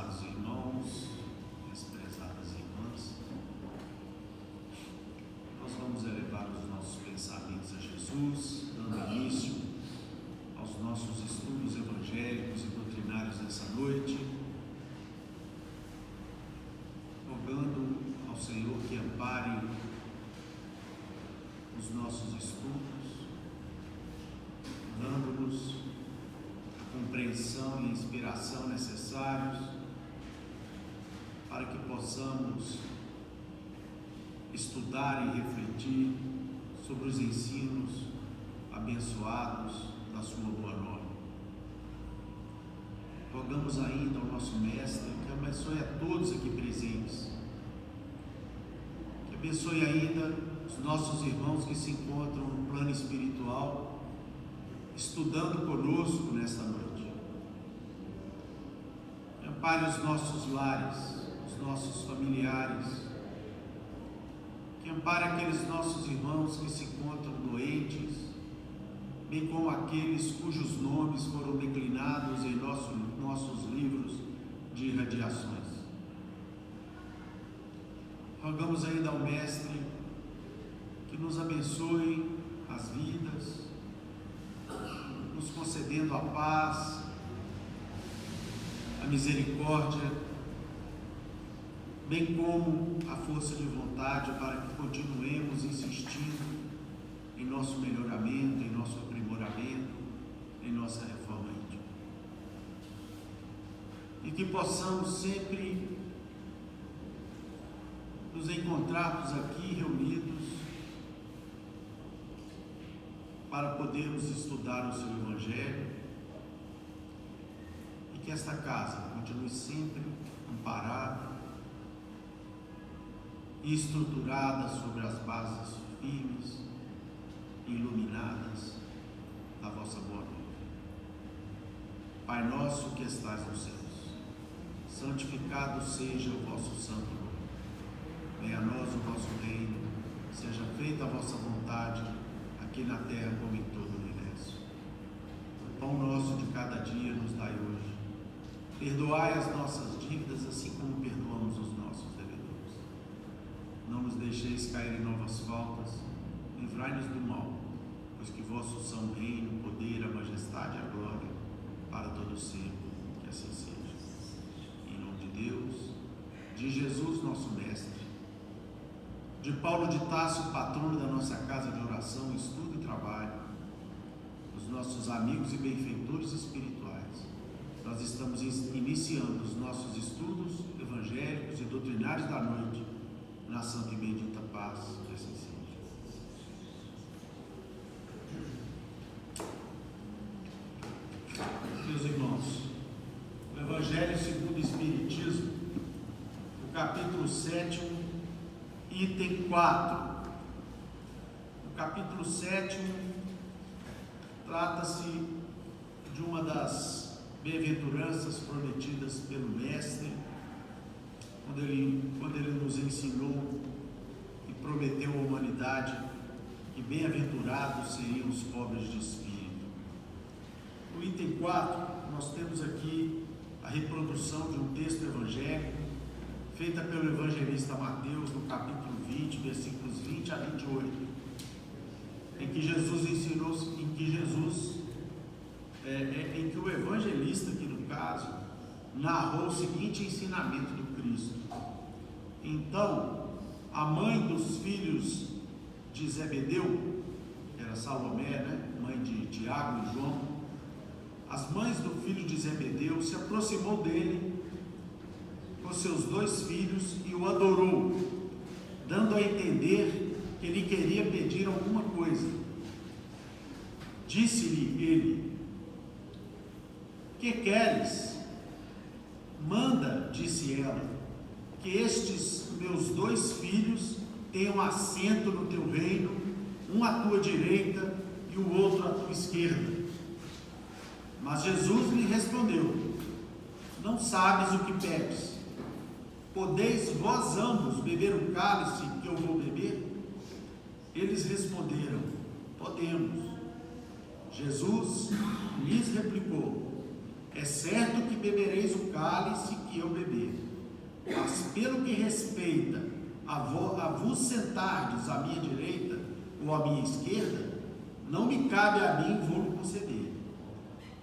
prezados irmãos, minhas prezadas irmãs, nós vamos elevar os nossos pensamentos a Jesus, dando início aos nossos estudos evangélicos e doutrinários nessa noite, rogando ao Senhor que ampare os nossos estudos, dando-nos a compreensão e inspiração necessários para que possamos estudar e refletir sobre os ensinos abençoados da sua boa nova. Rogamos ainda ao nosso Mestre que abençoe a todos aqui presentes, que abençoe ainda os nossos irmãos que se encontram no plano espiritual, estudando conosco nesta noite. Que ampare os nossos lares, os nossos familiares, que ampare aqueles nossos irmãos que se encontram doentes, bem como aqueles cujos nomes foram declinados em nossos livros de irradiações. Rogamos ainda ao Mestre que nos abençoe as vidas, nos concedendo a paz, a misericórdia, bem como a força de vontade para que continuemos insistindo em nosso melhoramento, em nosso aprimoramento, em nossa reforma íntima. E que possamos sempre nos encontrarmos aqui reunidos para podermos estudar o seu Evangelho e que esta casa continue sempre amparada e estruturada sobre as bases firmes e iluminadas da vossa boa nova. Pai nosso que estais nos céus, santificado seja o vosso santo nome. Venha a nós o vosso reino, seja feita a vossa vontade, aqui na terra como em todo o universo. O pão nosso de cada dia nos dai hoje. Perdoai as nossas dívidas, assim como perdoamos os nossos devedores. Não nos deixeis cair em novas faltas, livrai-nos do mal, pois que vossos são o reino, o poder, a majestade e a glória, para todo sempre, que assim seja. Em nome de Deus, de Jesus nosso Mestre, de Paulo de Tarso, patrono da nossa casa de oração, estudo e trabalho, dos nossos amigos e benfeitores espirituais, nós estamos iniciando os nossos estudos evangélicos e doutrinários da noite, na santa e bendita paz, que assim seja. Meus irmãos, o Evangelho segundo o Espiritismo, o capítulo 7, item 4. O capítulo 7 trata-se de uma das bem-aventuranças prometidas pelo Mestre, quando ele nos ensinou e prometeu à humanidade que bem-aventurados seriam os pobres de espírito. No item 4, nós temos aqui a reprodução de um texto evangélico feita pelo evangelista Mateus, no capítulo 20, versículos 20 a 28, em que Jesus ensinou, em que o evangelista, aqui no caso, narrou o seguinte ensinamento do Cristo. Então, a mãe dos filhos de Zebedeu, que era Salomé, mãe de Tiago e João, as mães do filho de Zebedeu se aproximou dele com seus 2 filhos e o adorou, dando a entender que ele queria pedir alguma coisa. Disse-lhe ele: que queres? Manda, disse ela, que estes meus 2 filhos tenham assento no teu reino, um à tua direita e o outro à tua esquerda. Mas Jesus lhe respondeu: não sabes o que pedes. Podeis vós ambos beber o cálice que eu vou beber? Eles responderam: podemos. Jesus lhes replicou: é certo que bebereis o cálice que que eu beber. Mas pelo que respeita a vos sentardes à minha direita ou à minha esquerda, não me cabe a mim vou-lo conceder.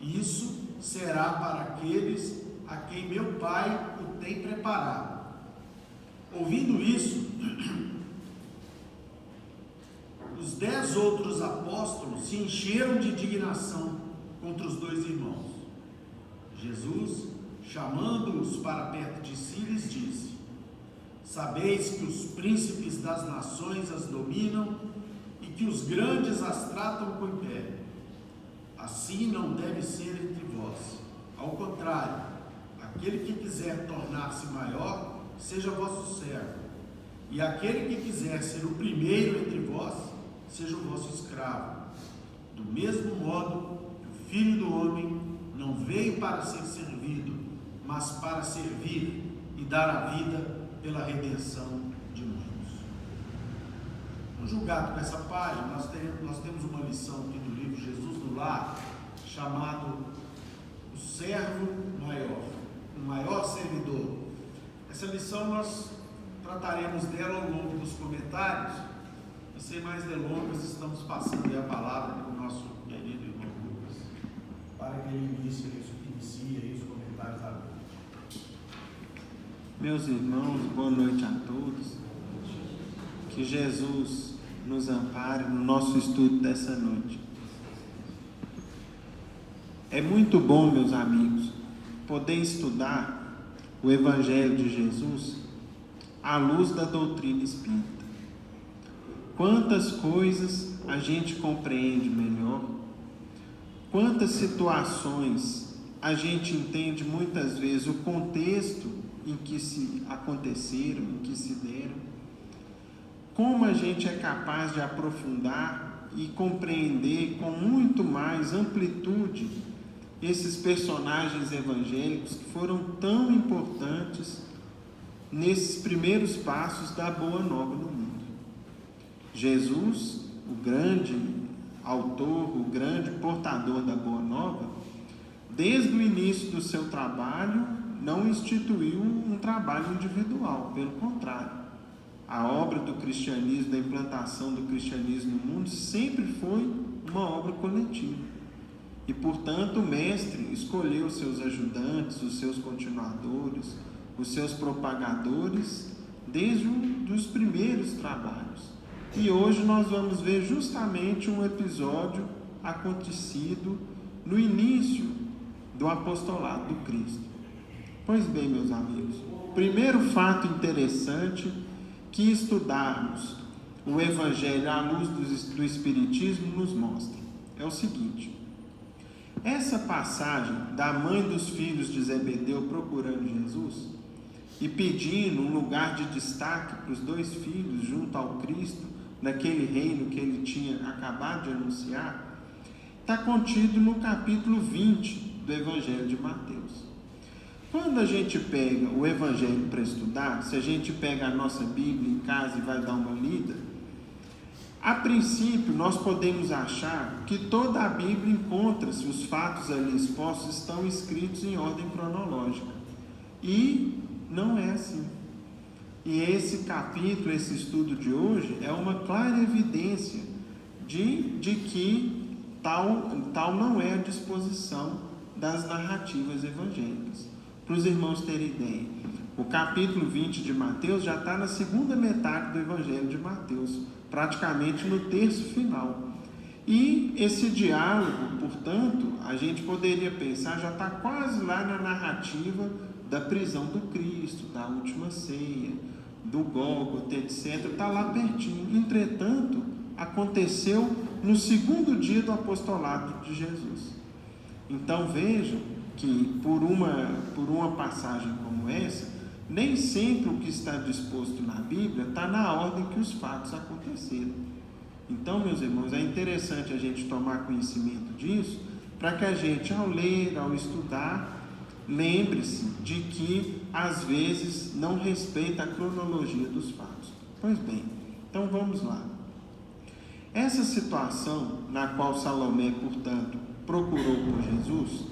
Isso será para aqueles a quem meu Pai o tem preparado. Ouvindo isso, os 10 outros apóstolos se encheram de indignação contra os 2 irmãos. Jesus, chamando-os para perto de si, lhes disse: sabeis que os príncipes das nações as dominam e que os grandes as tratam com império. Assim não deve ser entre vós. Ao contrário, aquele que quiser tornar-se maior, seja vosso servo. E aquele que quiser ser o primeiro entre vós, seja o vosso escravo. Do mesmo modo que o Filho do Homem não veio para ser servido, mas para servir e dar a vida pela redenção de muitos. Conjugado com essa página, nós temos uma lição aqui do livro Jesus no Lar, chamado O Servo Maior, o maior servidor. Essa lição nós trataremos dela ao longo dos comentários, e sem mais delongas, estamos passando a palavra para o nosso querido irmão Lucas, para que ele inicie os comentários da noite. Meus irmãos, boa noite a todos. Que Jesus nos ampare no nosso estudo dessa noite. É muito bom, meus amigos, poder estudar o Evangelho de Jesus à luz da doutrina espírita. Quantas coisas a gente compreende melhor, quantas situações a gente entende muitas vezes o contexto em que se aconteceram, em que se deram, como a gente é capaz de aprofundar e compreender com muito mais amplitude esses personagens evangélicos que foram tão importantes nesses primeiros passos da Boa Nova no mundo. Jesus, o grande autor, o grande portador da Boa Nova, desde o início do seu trabalho, não instituiu um trabalho individual, pelo contrário. A obra do cristianismo, da implantação do cristianismo no mundo, sempre foi uma obra coletiva. E, portanto, o mestre escolheu os seus ajudantes, os seus continuadores, os seus propagadores, desde os primeiros trabalhos. E hoje nós vamos ver justamente um episódio acontecido no início do apostolado do Cristo. Pois bem, meus amigos, o primeiro fato interessante que estudarmos o Evangelho à luz do Espiritismo nos mostra é o seguinte: essa passagem da mãe dos filhos de Zebedeu procurando Jesus e pedindo um lugar de destaque para os 2 filhos junto ao Cristo, naquele reino que ele tinha acabado de anunciar, está contido no capítulo 20 do Evangelho de Mateus. Quando a gente pega o Evangelho para estudar, se a gente pega a nossa Bíblia em casa e vai dar uma lida, a princípio nós podemos achar que toda a Bíblia encontra-se, os fatos ali expostos estão escritos em ordem cronológica. E não é assim. E esse capítulo, esse estudo de hoje, é uma clara evidência de que tal não é a disposição das narrativas evangélicas. Para os irmãos terem ideia, o capítulo 20 de Mateus já está na segunda metade do Evangelho de Mateus, praticamente no terço final. E esse diálogo, portanto, a gente poderia pensar, já está quase lá na narrativa da prisão do Cristo, da última ceia, do Gólgota, etc. Está lá pertinho. Entretanto, aconteceu no segundo dia do apostolado de Jesus. Então vejam que por uma passagem como essa, nem sempre o que está disposto na Bíblia está na ordem que os fatos aconteceram. Então, meus irmãos, é interessante a gente tomar conhecimento disso, para que a gente, ao ler, ao estudar, lembre-se de que, às vezes, não respeita a cronologia dos fatos. Pois bem, então vamos lá. Essa situação na qual Salomé, portanto, procurou por Jesus,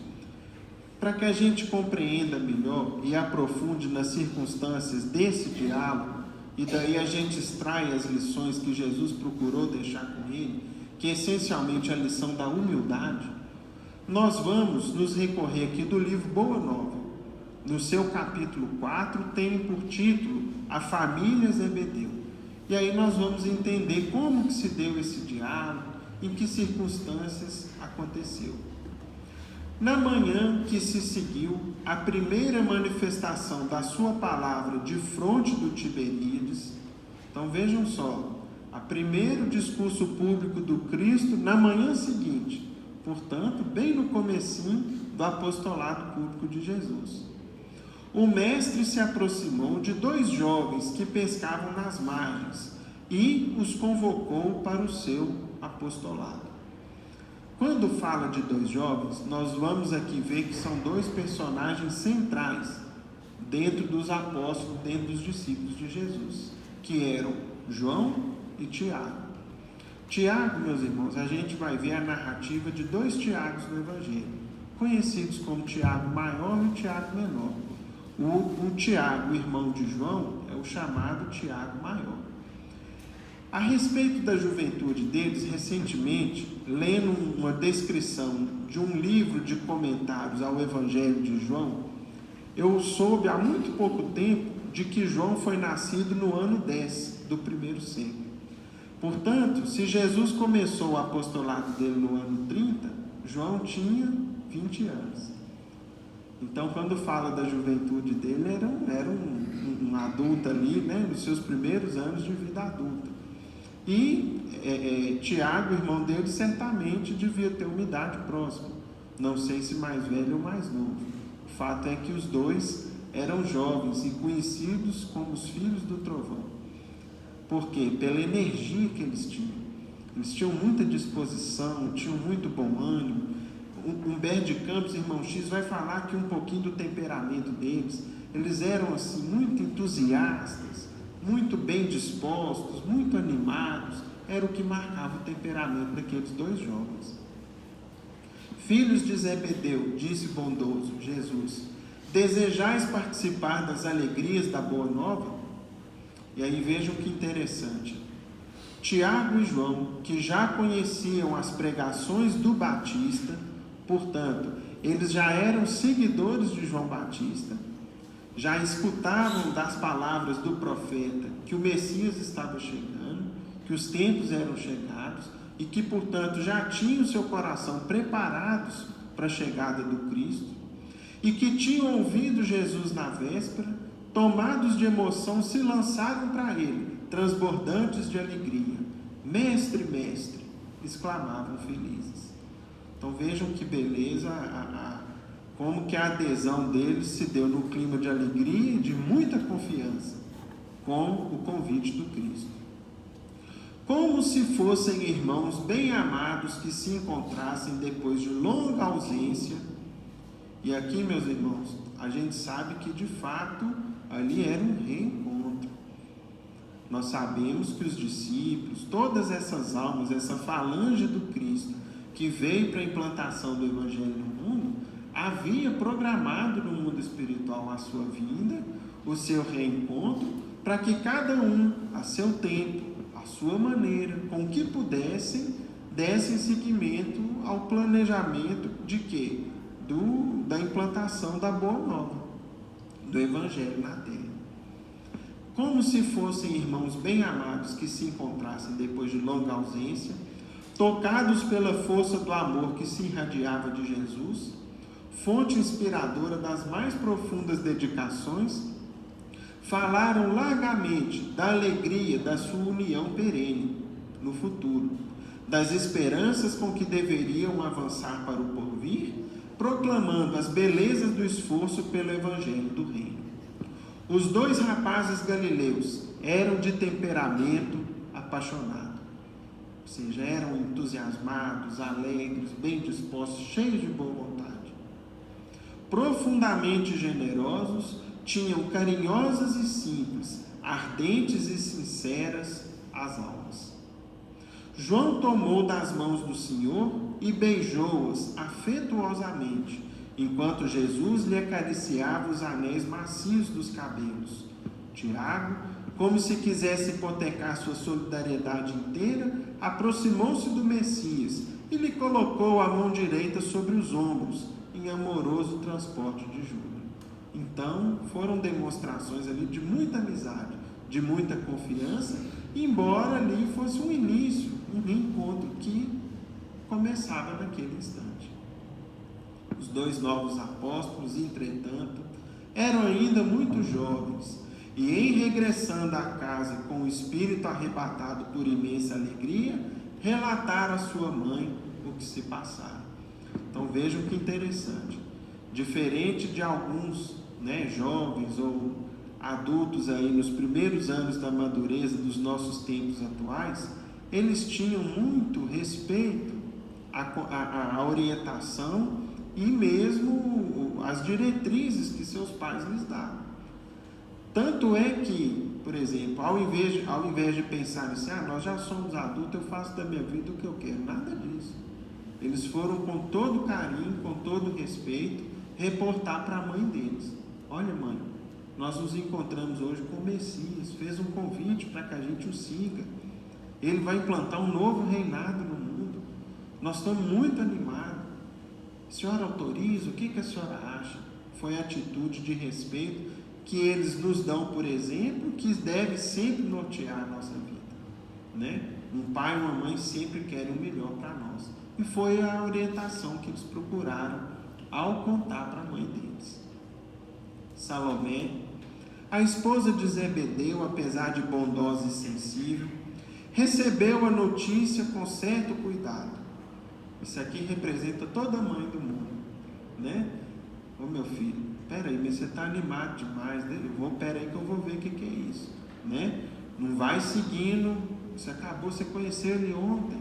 para que a gente compreenda melhor e aprofunde nas circunstâncias desse diálogo, e daí a gente extrai as lições que Jesus procurou deixar com ele, que é essencialmente a lição da humildade, nós vamos nos recorrer aqui do livro Boa Nova. No seu capítulo 4, tem por título A Família Zebedeu. E aí nós vamos entender como que se deu esse diálogo, em que circunstâncias aconteceu. Na manhã que se seguiu a primeira manifestação da sua palavra de fronte do Tiberíades, então vejam só, o primeiro discurso público do Cristo na manhã seguinte, portanto, bem no comecinho do apostolado público de Jesus. O mestre se aproximou de 2 jovens que pescavam nas margens e os convocou para o seu apostolado. Quando fala de 2 jovens, nós vamos aqui ver que são 2 personagens centrais dentro dos apóstolos, dentro dos discípulos de Jesus, que eram João e Tiago. Tiago, meus irmãos, a gente vai ver a narrativa de 2 Tiagos no Evangelho, conhecidos como Tiago Maior e Tiago Menor. O Tiago, irmão de João, é o chamado Tiago Maior. A respeito da juventude deles, recentemente, lendo uma descrição de um livro de comentários ao Evangelho de João, eu soube há muito pouco tempo de que João foi nascido no ano 10 do primeiro século. Portanto, se Jesus começou o apostolado dele no ano 30, João tinha 20 anos. Então, quando fala da juventude dele, era um adulto ali, né, nos seus primeiros anos de vida adulta. E Tiago, irmão dele, certamente devia ter uma idade próxima. Não sei se mais velho ou mais novo. O fato é que os 2 eram jovens e conhecidos como os filhos do trovão. Por quê? Pela energia que eles tinham. Eles tinham muita disposição, tinham muito bom ânimo. Humberto de Campos, irmão X, vai falar aqui um pouquinho do temperamento deles. Eles eram assim, muito entusiastas, muito bem dispostos, muito animados. Era o que marcava o temperamento daqueles 2 jovens. Filhos de Zebedeu, disse bondoso Jesus, desejais participar das alegrias da Boa Nova? E aí vejam que interessante. Tiago e João, que já conheciam as pregações do Batista, portanto, eles já eram seguidores de João Batista, já escutavam das palavras do profeta que o Messias estava chegando, que os tempos eram chegados e que, portanto, já tinham seu coração preparados para a chegada do Cristo e que tinham ouvido Jesus na véspera, tomados de emoção, se lançaram para ele, transbordantes de alegria. Mestre, mestre, exclamavam felizes. Então vejam que beleza, como que a adesão deles se deu no clima de alegria e de muita confiança com o convite do Cristo. Como se fossem irmãos bem amados que se encontrassem depois de longa ausência. E aqui, meus irmãos, a gente sabe que de fato ali era um reencontro. Nós sabemos que os discípulos, todas essas almas, essa falange do Cristo que veio para a implantação do Evangelho no mundo, havia programado no mundo espiritual a sua vinda, o seu reencontro, para que cada um, a seu tempo, a sua maneira, com o que pudessem, dessem seguimento ao planejamento de quê? Da implantação da Boa Nova, do Evangelho na Terra. Como se fossem irmãos bem amados que se encontrassem depois de longa ausência, tocados pela força do amor que se irradiava de Jesus, fonte inspiradora das mais profundas dedicações, falaram largamente da alegria da sua união perene no futuro, das esperanças com que deveriam avançar para o porvir, proclamando as belezas do esforço pelo Evangelho do Reino. Os 2 rapazes galileus eram de temperamento apaixonado, ou seja, eram entusiasmados, alegres, bem dispostos, cheios de boa vontade. Profundamente generosos, tinham carinhosas e simples, ardentes e sinceras as almas. João tomou das mãos do Senhor e beijou-as afetuosamente, enquanto Jesus lhe acariciava os anéis macios dos cabelos. Tiago, como se quisesse hipotecar sua solidariedade inteira, aproximou-se do Messias e lhe colocou a mão direita sobre os ombros, em amoroso transporte de Júlia. Então, foram demonstrações ali de muita amizade, de muita confiança, embora ali fosse um início, um reencontro que começava naquele instante. Os dois novos apóstolos, entretanto, eram ainda muito jovens, e em regressando à casa com o espírito arrebatado por imensa alegria, relataram à sua mãe o que se passara. Então vejam que interessante. Diferente de alguns, jovens ou adultos aí nos primeiros anos da madureza dos nossos tempos atuais, eles tinham muito respeito à orientação e mesmo as diretrizes que seus pais lhes davam. Tanto é que, por exemplo, ao invés de pensar assim, nós já somos adultos, eu faço da minha vida o que eu quero, nada disso. Eles foram com todo carinho, com todo respeito, reportar para a mãe deles: olha, mãe, nós nos encontramos hoje com o Messias, fez um convite para que a gente o siga. Ele vai implantar um novo reinado no mundo. Nós estamos muito animados. A senhora autoriza? O que a senhora acha? Foi a atitude de respeito que eles nos dão, por exemplo, que deve sempre nortear a nossa vida, Um pai e uma mãe sempre querem o melhor para nós. E foi a orientação que eles procuraram ao contar para a mãe deles. Salomé, a esposa de Zebedeu, apesar de bondosa e sensível, recebeu a notícia com certo cuidado. Isso aqui representa toda mãe do mundo, Ô meu filho, peraí, mas você está animado demais, peraí que eu vou ver o que é isso, Não vai seguindo, você conheceu ele ontem,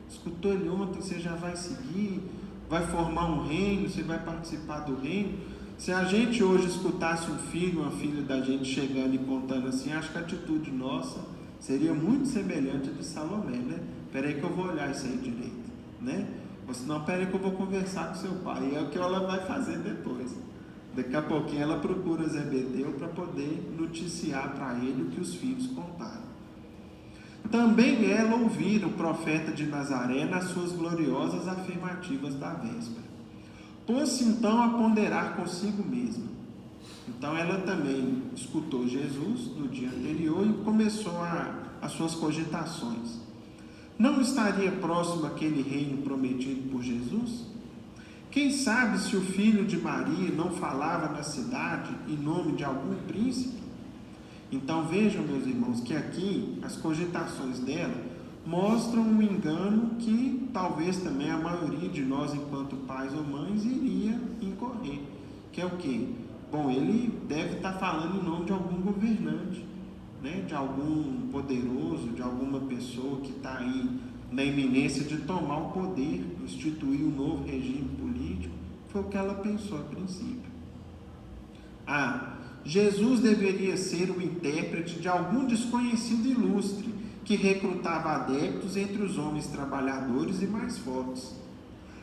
escutou ele ontem, você já vai seguir, vai formar um reino, você vai participar do reino. Se a gente hoje escutasse um filho, uma filha da gente chegando e contando assim, acho que a atitude nossa seria muito semelhante a de Salomé, Peraí que eu vou olhar isso aí direito, Ou senão, peraí que eu vou conversar com seu pai, e é o que ela vai fazer depois. Daqui a pouquinho ela procura Zebedeu para poder noticiar para ele o que os filhos contaram. Também ela ouvira o profeta de Nazaré nas suas gloriosas afirmativas da véspera. Pôs-se então a ponderar consigo mesma. Então ela também escutou Jesus no dia anterior e começou as suas cogitações. Não estaria próximo aquele reino prometido por Jesus? Quem sabe se o filho de Maria não falava na cidade em nome de algum príncipe? Então vejam, meus irmãos, que aqui as cogitações dela mostram um engano que talvez também a maioria de nós, enquanto pais ou mães, iria incorrer. Que é o quê? Bom, ele deve estar falando em nome de algum governante, de algum poderoso, de alguma pessoa que está aí na iminência de tomar o poder, instituir um novo regime político. Foi o que ela pensou a princípio. Jesus deveria ser o intérprete de algum desconhecido ilustre que recrutava adeptos entre os homens trabalhadores e mais fortes.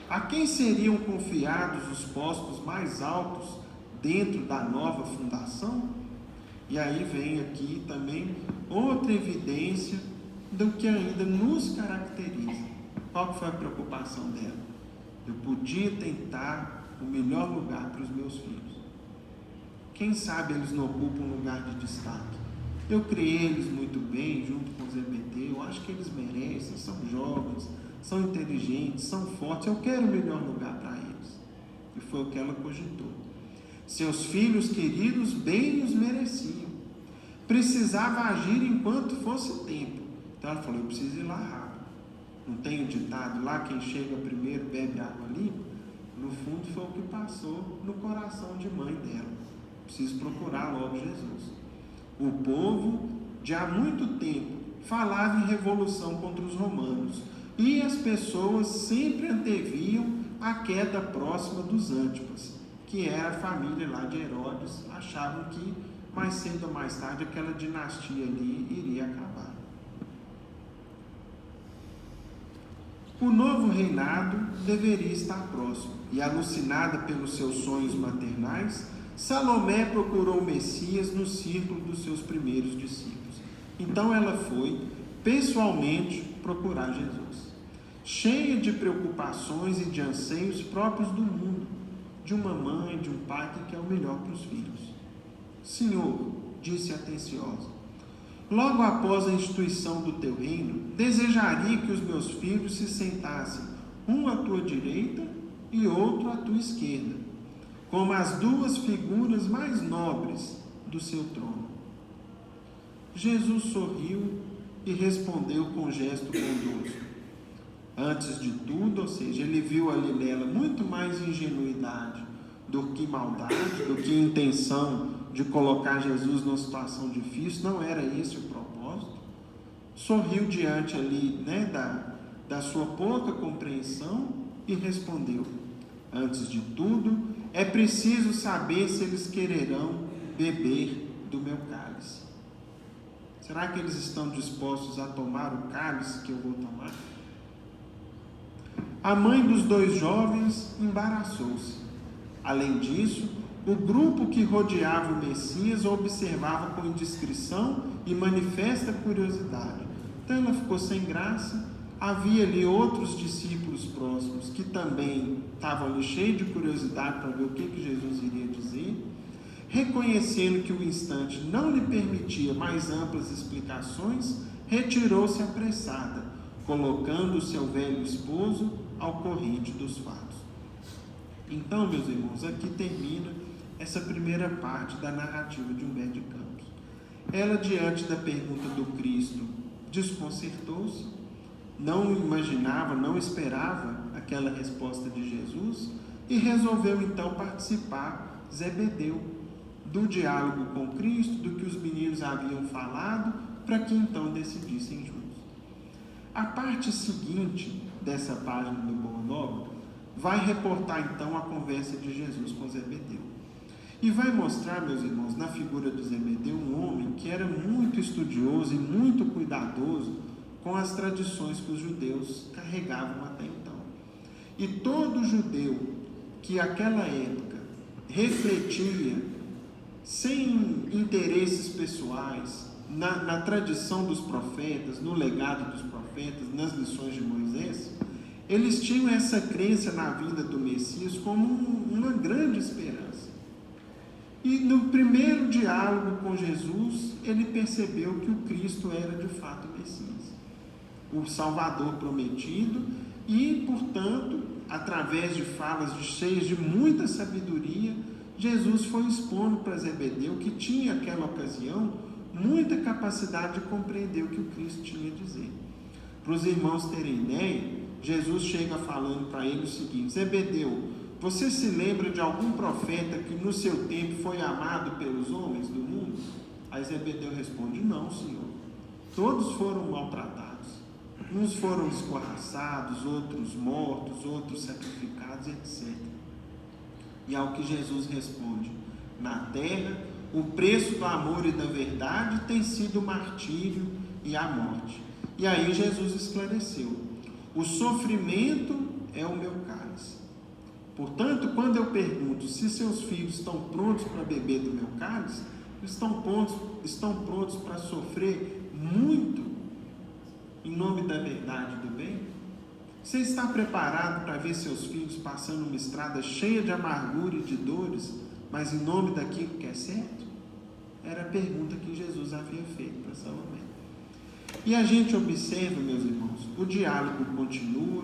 A quem seriam confiados os postos mais altos dentro da nova fundação? E aí vem aqui também outra evidência do que ainda nos caracteriza. Qual foi a preocupação dela? Eu podia tentar o melhor lugar para os meus filhos. Quem sabe eles não ocupam um lugar de destaque. Eu criei eles muito bem, junto com o Zebedeu, eu acho que eles merecem, são jovens, são inteligentes, são fortes, eu quero o melhor lugar para eles. E foi o que ela cogitou. Seus filhos queridos bem os mereciam. Precisava agir enquanto fosse tempo. Então ela falou, eu preciso ir lá rápido. Não tem o ditado, lá quem chega primeiro bebe água limpa? No fundo foi o que passou no coração de mãe dela. Preciso procurar logo Jesus. O povo, de há muito tempo, falava em revolução contra os romanos. E as pessoas sempre anteviam a queda próxima dos Antipas, que era a família lá de Herodes. Achavam que mais cedo ou mais tarde aquela dinastia ali iria acabar. O novo reinado deveria estar próximo, e alucinada pelos seus sonhos maternais, Salomé procurou o Messias no círculo dos seus primeiros discípulos. Então ela foi, pessoalmente, procurar Jesus, cheia de preocupações e de anseios próprios do mundo, de uma mãe, de um pai que quer o melhor para os filhos. Senhor, disse atenciosa, logo após a instituição do teu reino, desejaria que os meus filhos se sentassem, um à tua direita e outro à tua esquerda, como as duas figuras mais nobres do seu trono. Jesus sorriu e respondeu com um gesto bondoso. Antes de tudo, ou seja, ele viu ali nela muito mais ingenuidade do que maldade, do que intenção de colocar Jesus numa situação difícil. Não era esse o propósito. Sorriu diante ali, da sua pouca compreensão e respondeu: antes de tudo, é preciso saber se eles quererão beber do meu cálice. Será que eles estão dispostos a tomar o cálice que eu vou tomar? A mãe dos dois jovens embaraçou-se. Além disso, o grupo que rodeava o Messias observava com indiscrição e manifesta curiosidade. Então ela ficou sem graça. Havia ali outros discípulos próximos que também estavam ali cheios de curiosidade para ver o que Jesus iria dizer. Reconhecendo que o instante não lhe permitia mais amplas explicações, retirou-se apressada, colocando o seu velho esposo ao corrente dos fatos. Então, meus irmãos, aqui termina essa primeira parte da narrativa de Humberto de Campos. Ela, diante da pergunta do Cristo, desconcertou-se, não imaginava, não esperava aquela resposta de Jesus e resolveu então participar, Zebedeu, do diálogo com Cristo, do que os meninos haviam falado, para que então decidissem juntos. A parte seguinte dessa página do Boa Nova vai reportar então a conversa de Jesus com Zebedeu. E vai mostrar, meus irmãos, na figura de Zebedeu, um homem que era muito estudioso e muito cuidadoso com as tradições que os judeus carregavam até então. E todo judeu que naquela época refletia sem interesses pessoais na tradição dos profetas, no legado dos profetas, nas lições de Moisés, eles tinham essa crença na vinda do Messias como uma grande esperança. E no primeiro diálogo com Jesus, ele percebeu que o Cristo era de fato o Messias, o Salvador prometido, e, portanto, através de falas cheias de muita sabedoria, Jesus foi expondo para Zebedeu, que tinha naquela ocasião muita capacidade de compreender o que o Cristo tinha a dizer. Para os irmãos terem ideia, Jesus chega falando para ele o seguinte: Zebedeu, você se lembra de algum profeta que no seu tempo foi amado pelos homens do mundo? Aí Zebedeu responde: não, Senhor. Todos foram maltratados. Uns foram escorraçados, outros mortos, outros sacrificados, etc. E ao que Jesus responde: na terra, o preço do amor e da verdade tem sido o martírio e a morte. E aí Jesus esclareceu: o sofrimento é o meu cálice. Portanto, quando eu pergunto se seus filhos estão prontos para beber do meu cálice, eles estão prontos para sofrer muito em nome da verdade e do bem? Você está preparado para ver seus filhos passando uma estrada cheia de amargura e de dores, mas em nome daquilo que é certo? Era a pergunta que Jesus havia feito para Salomé. E a gente observa, meus irmãos, o diálogo continua,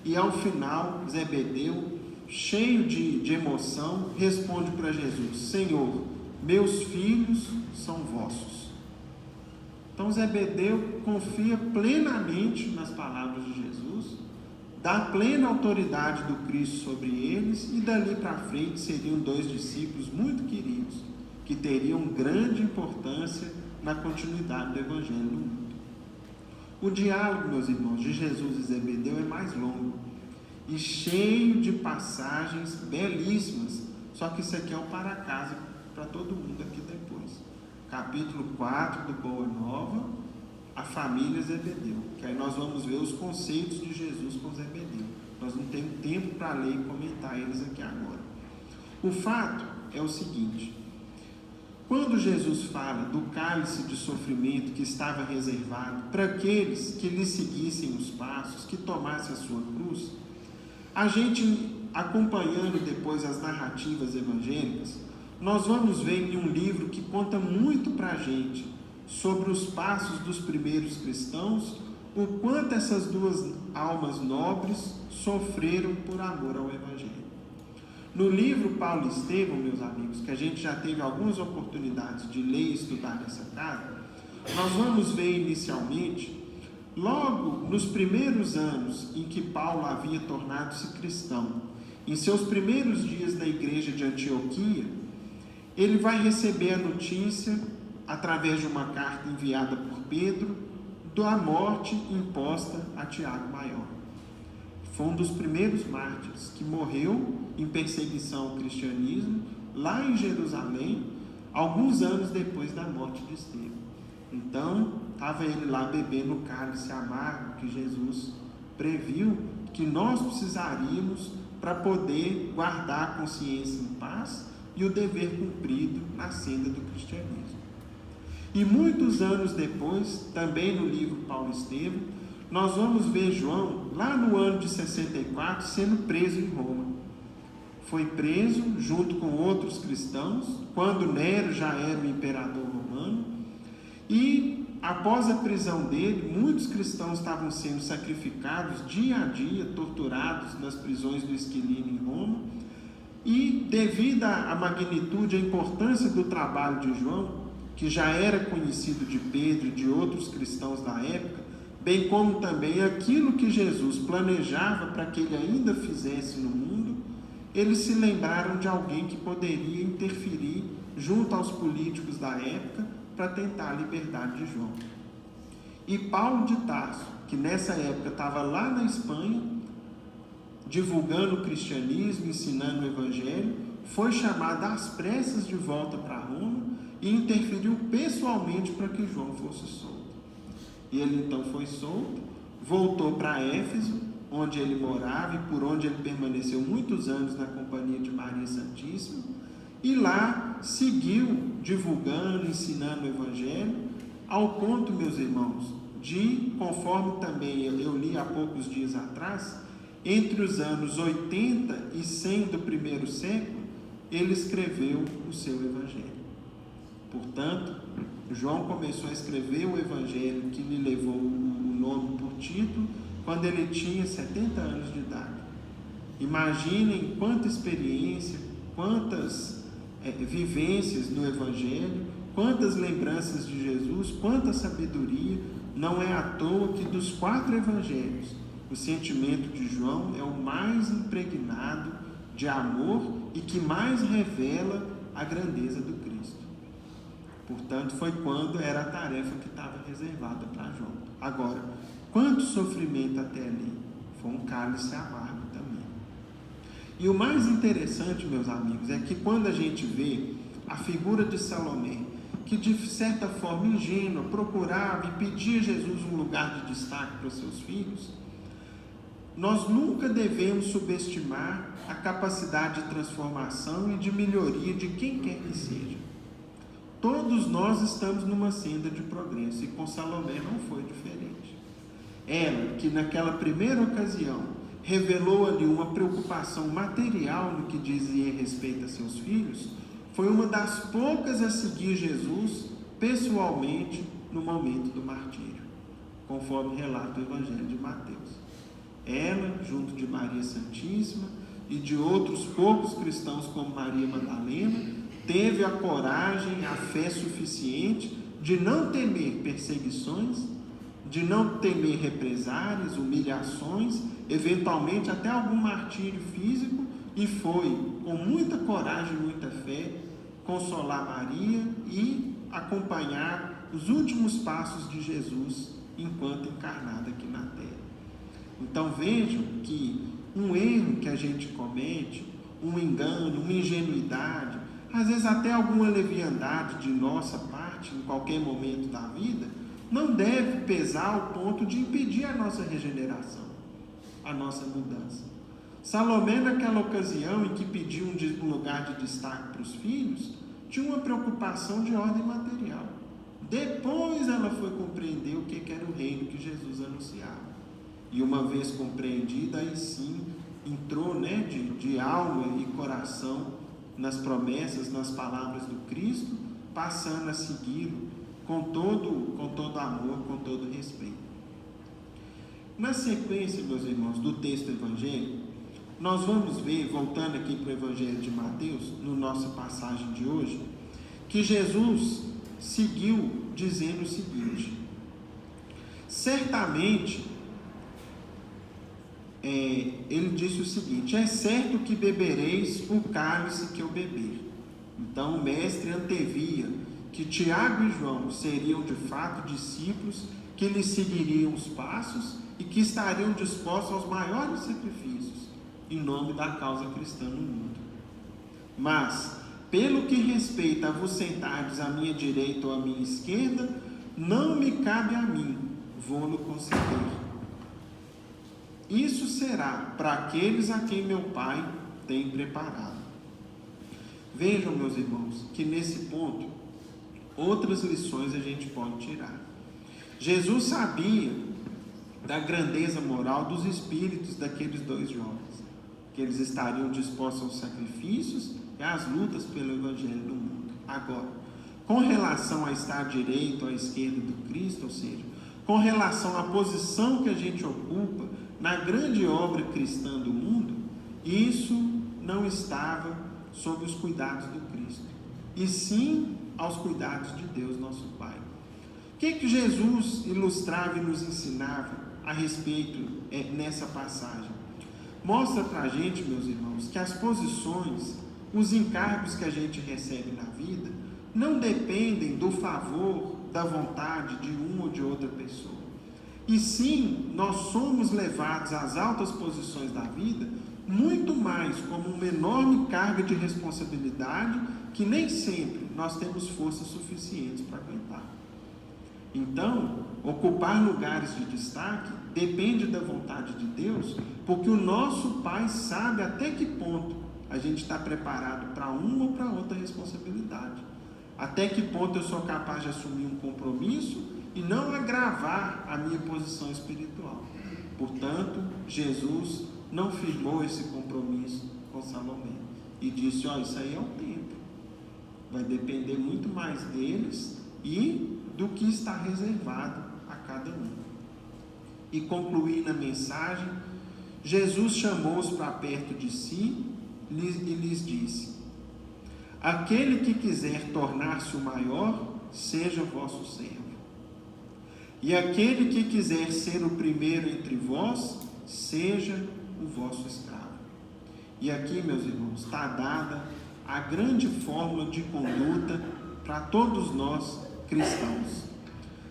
e ao final, Zebedeu, cheio de emoção, responde para Jesus: Senhor, meus filhos são vossos. Então Zebedeu confia plenamente nas palavras de Jesus, dá plena autoridade do Cristo sobre eles, e dali para frente seriam dois discípulos muito queridos, que teriam grande importância na continuidade do Evangelho no mundo. O diálogo, meus irmãos, de Jesus e Zebedeu é mais longo e cheio de passagens belíssimas, só que isso aqui é o para casa para todo mundo aqui depois. Capítulo 4 do Boa Nova, a família Zebedeu, que aí nós vamos ver os conceitos de Jesus com Zebedeu. Nós não temos tempo para ler e comentar eles aqui agora. O fato é o seguinte: quando Jesus fala do cálice de sofrimento que estava reservado para aqueles que lhe seguissem os passos, que tomassem a sua cruz, a gente, acompanhando depois as narrativas evangélicas, nós vamos ver em um livro que conta muito para a gente sobre os passos dos primeiros cristãos, o quanto essas duas almas nobres sofreram por amor ao Evangelho. No livro Paulo e Estevão, meus amigos, que a gente já teve algumas oportunidades de ler e estudar nessa casa, nós vamos ver inicialmente, logo nos primeiros anos em que Paulo havia tornado-se cristão, em seus primeiros dias na igreja de Antioquia, ele vai receber a notícia, através de uma carta enviada por Pedro, da morte imposta a Tiago Maior. Foi um dos primeiros mártires que morreu em perseguição ao cristianismo, lá em Jerusalém, alguns anos depois da morte de Estevão. Então, estava ele lá bebendo o cálice amargo que Jesus previu que nós precisaríamos para poder guardar a consciência em paz e o dever cumprido na senda do cristianismo. E muitos anos depois, também no livro Paulo e Estevão, nós vamos ver João, lá no ano de 64, sendo preso em Roma. Foi preso junto com outros cristãos, quando Nero já era o imperador romano, e após a prisão dele, muitos cristãos estavam sendo sacrificados dia a dia, torturados nas prisões do Esquilínio em Roma, e devido à magnitude, à importância do trabalho de João, que já era conhecido de Pedro e de outros cristãos da época, bem como também aquilo que Jesus planejava para que ele ainda fizesse no mundo, eles se lembraram de alguém que poderia interferir junto aos políticos da época para tentar a liberdade de João. E Paulo de Tarso, que nessa época estava lá na Espanha, divulgando o cristianismo, ensinando o evangelho, foi chamado às pressas de volta para Roma e interferiu pessoalmente para que João fosse solto. E ele então foi solto, voltou para Éfeso, onde ele morava e por onde ele permaneceu muitos anos na companhia de Maria Santíssima, e lá seguiu divulgando, ensinando o Evangelho, ao ponto, meus irmãos, de, conforme também eu li há poucos dias atrás, entre os anos 80 e 100 do primeiro século, ele escreveu o seu Evangelho. Portanto, João começou a escrever o Evangelho que lhe levou o nome por título quando ele tinha 70 anos de idade. Imaginem quanta experiência, quantas vivências no Evangelho, quantas lembranças de Jesus, quanta sabedoria. Não é à toa que dos 4 Evangelhos, o sentimento de João é o mais impregnado de amor e que mais revela a grandeza do Cristo. Portanto, foi quando era a tarefa que estava reservada para João. Agora, quanto sofrimento até ali? Foi um cálice amargo também. E o mais interessante, meus amigos, é que quando a gente vê a figura de Salomé, que de certa forma ingênua procurava e pedia a Jesus um lugar de destaque para os seus filhos, nós nunca devemos subestimar a capacidade de transformação e de melhoria de quem quer que seja. Todos nós estamos numa senda de progresso e com Salomé não foi diferente. Ela, que naquela primeira ocasião revelou ali uma preocupação material no que dizia respeito a seus filhos, foi uma das poucas a seguir Jesus pessoalmente no momento do martírio, conforme relata o Evangelho de Mateus. Ela, junto de Maria Santíssima e de outros poucos cristãos como Maria Madalena, teve a coragem, a fé suficiente de não temer perseguições, de não temer represálias, humilhações, eventualmente até algum martírio físico, e foi, com muita coragem e muita fé, consolar Maria e acompanhar os últimos passos de Jesus enquanto encarnado aqui na terra. Então vejam que um erro que a gente comete, um engano, uma ingenuidade, às vezes até alguma leviandade de nossa parte, em qualquer momento da vida, não deve pesar ao ponto de impedir a nossa regeneração, a nossa mudança. Salomé, naquela ocasião em que pediu um lugar de destaque para os filhos, tinha uma preocupação de ordem material. Depois ela foi compreender o que era o reino que Jesus anunciava. E uma vez compreendida, aí sim entrou, de alma e coração nas promessas, nas palavras do Cristo, passando a segui-lo com todo amor, com todo respeito. Na sequência, meus irmãos, do texto evangélico, nós vamos ver, voltando aqui para o Evangelho de Mateus, no nossa passagem de hoje, que Jesus seguiu dizendo o seguinte: certamente, ele disse o seguinte: é certo que bebereis o cálice que eu beber. Então o mestre antevia que Tiago e João seriam de fato discípulos que lhe seguiriam os passos e que estariam dispostos aos maiores sacrifícios em nome da causa cristã no mundo. Mas, pelo que respeita a vos sentardes à minha direita ou à minha esquerda, não me cabe a mim, vou-lo conceder. Isso será para aqueles a quem meu Pai tem preparado. Vejam, meus irmãos, que nesse ponto, outras lições a gente pode tirar. Jesus sabia da grandeza moral dos espíritos daqueles dois jovens, que eles estariam dispostos aos sacrifícios e às lutas pelo Evangelho no mundo. Agora, com relação a estar à direita ou à esquerda do Cristo, ou seja, com relação à posição que a gente ocupa na grande obra cristã do mundo, isso não estava sob os cuidados do Cristo, e sim aos cuidados de Deus, nosso Pai. O que Jesus ilustrava e nos ensinava a respeito nessa passagem? Mostra para a gente, meus irmãos, que as posições, os encargos que a gente recebe na vida, não dependem do favor, da vontade de uma ou de outra pessoa. E sim, nós somos levados às altas posições da vida muito mais como uma enorme carga de responsabilidade que nem sempre nós temos forças suficientes para aguentar. Então, ocupar lugares de destaque depende da vontade de Deus, porque o nosso Pai sabe até que ponto a gente está preparado para uma ou para outra responsabilidade. Até que ponto eu sou capaz de assumir um compromisso e não agravar a minha posição espiritual. Portanto, Jesus não firmou esse compromisso com Salomé e disse: isso aí é o tempo, vai depender muito mais deles e do que está reservado a cada um. E concluir na mensagem, Jesus chamou-os para perto de si e lhes disse: aquele que quiser tornar-se o maior, seja vosso servo. E aquele que quiser ser o primeiro entre vós, seja o vosso escravo. E aqui, meus irmãos, está dada a grande fórmula de conduta para todos nós cristãos.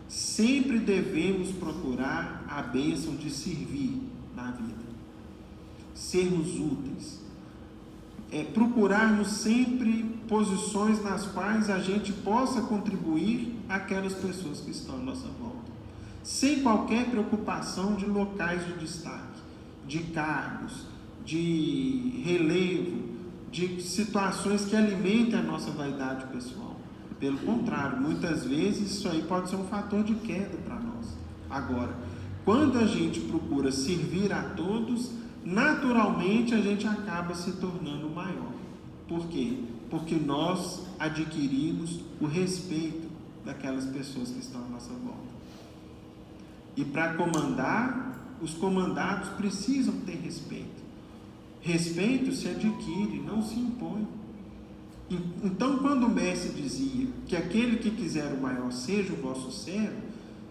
Sempre devemos procurar a bênção de servir na vida, sermos úteis, procurarmos sempre posições nas quais a gente possa contribuir àquelas pessoas que estão à nossa volta, sem qualquer preocupação de locais de destaque, de cargos, de relevo, de situações que alimentem a nossa vaidade pessoal. Pelo contrário, muitas vezes isso aí pode ser um fator de queda para nós. Agora, quando a gente procura servir a todos, naturalmente a gente acaba se tornando maior. Por quê? Porque nós adquirimos o respeito daquelas pessoas que estão à nossa volta. E para comandar, os comandados precisam ter respeito. Respeito se adquire, não se impõe. Então, quando o mestre dizia que aquele que quiser o maior seja o vosso servo,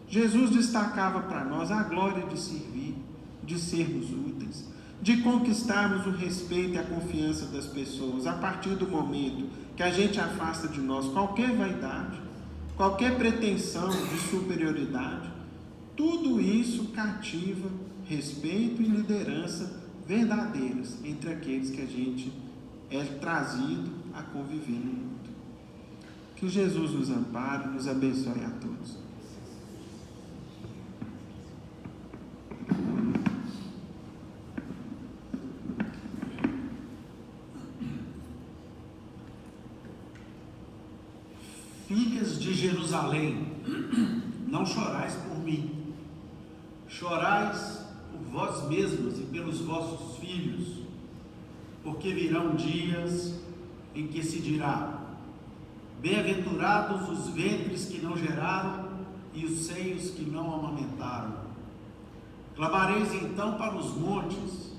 Jesus destacava para nós a glória de servir, de sermos úteis, de conquistarmos o respeito e a confiança das pessoas a partir do momento que a gente afasta de nós qualquer vaidade, qualquer pretensão de superioridade. Tudo isso cativa respeito e liderança verdadeiras entre aqueles que a gente é trazido a conviver no mundo. Que Jesus nos ampare, nos abençoe a todos. filhas de Jerusalém, não chorais por mim, chorais por vós mesmas e pelos vossos filhos, porque virão dias em que se dirá: bem-aventurados os ventres que não geraram e os seios que não amamentaram. Clamareis então para os montes,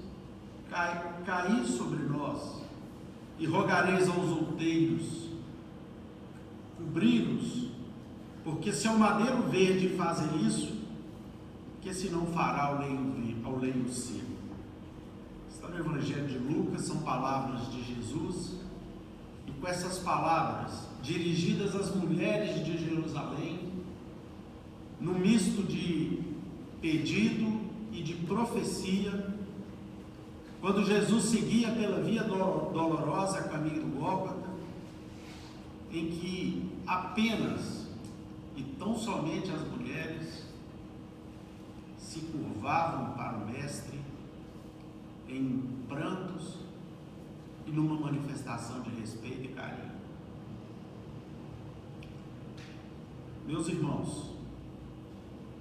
caí sobre nós, e rogareis aos outeiros, cobri-los, porque se ao madeiro verde fazer isso, que se não fará ao lenho seco? Está no Evangelho de Lucas, são palavras de Jesus, e com essas palavras, dirigidas às mulheres de Jerusalém, no misto de pedido e de profecia, quando Jesus seguia pela via dolorosa, caminho do Gólgota, em que apenas e tão somente as mulheres se curvavam para o Mestre em prantos e numa manifestação de respeito e carinho. Meus irmãos,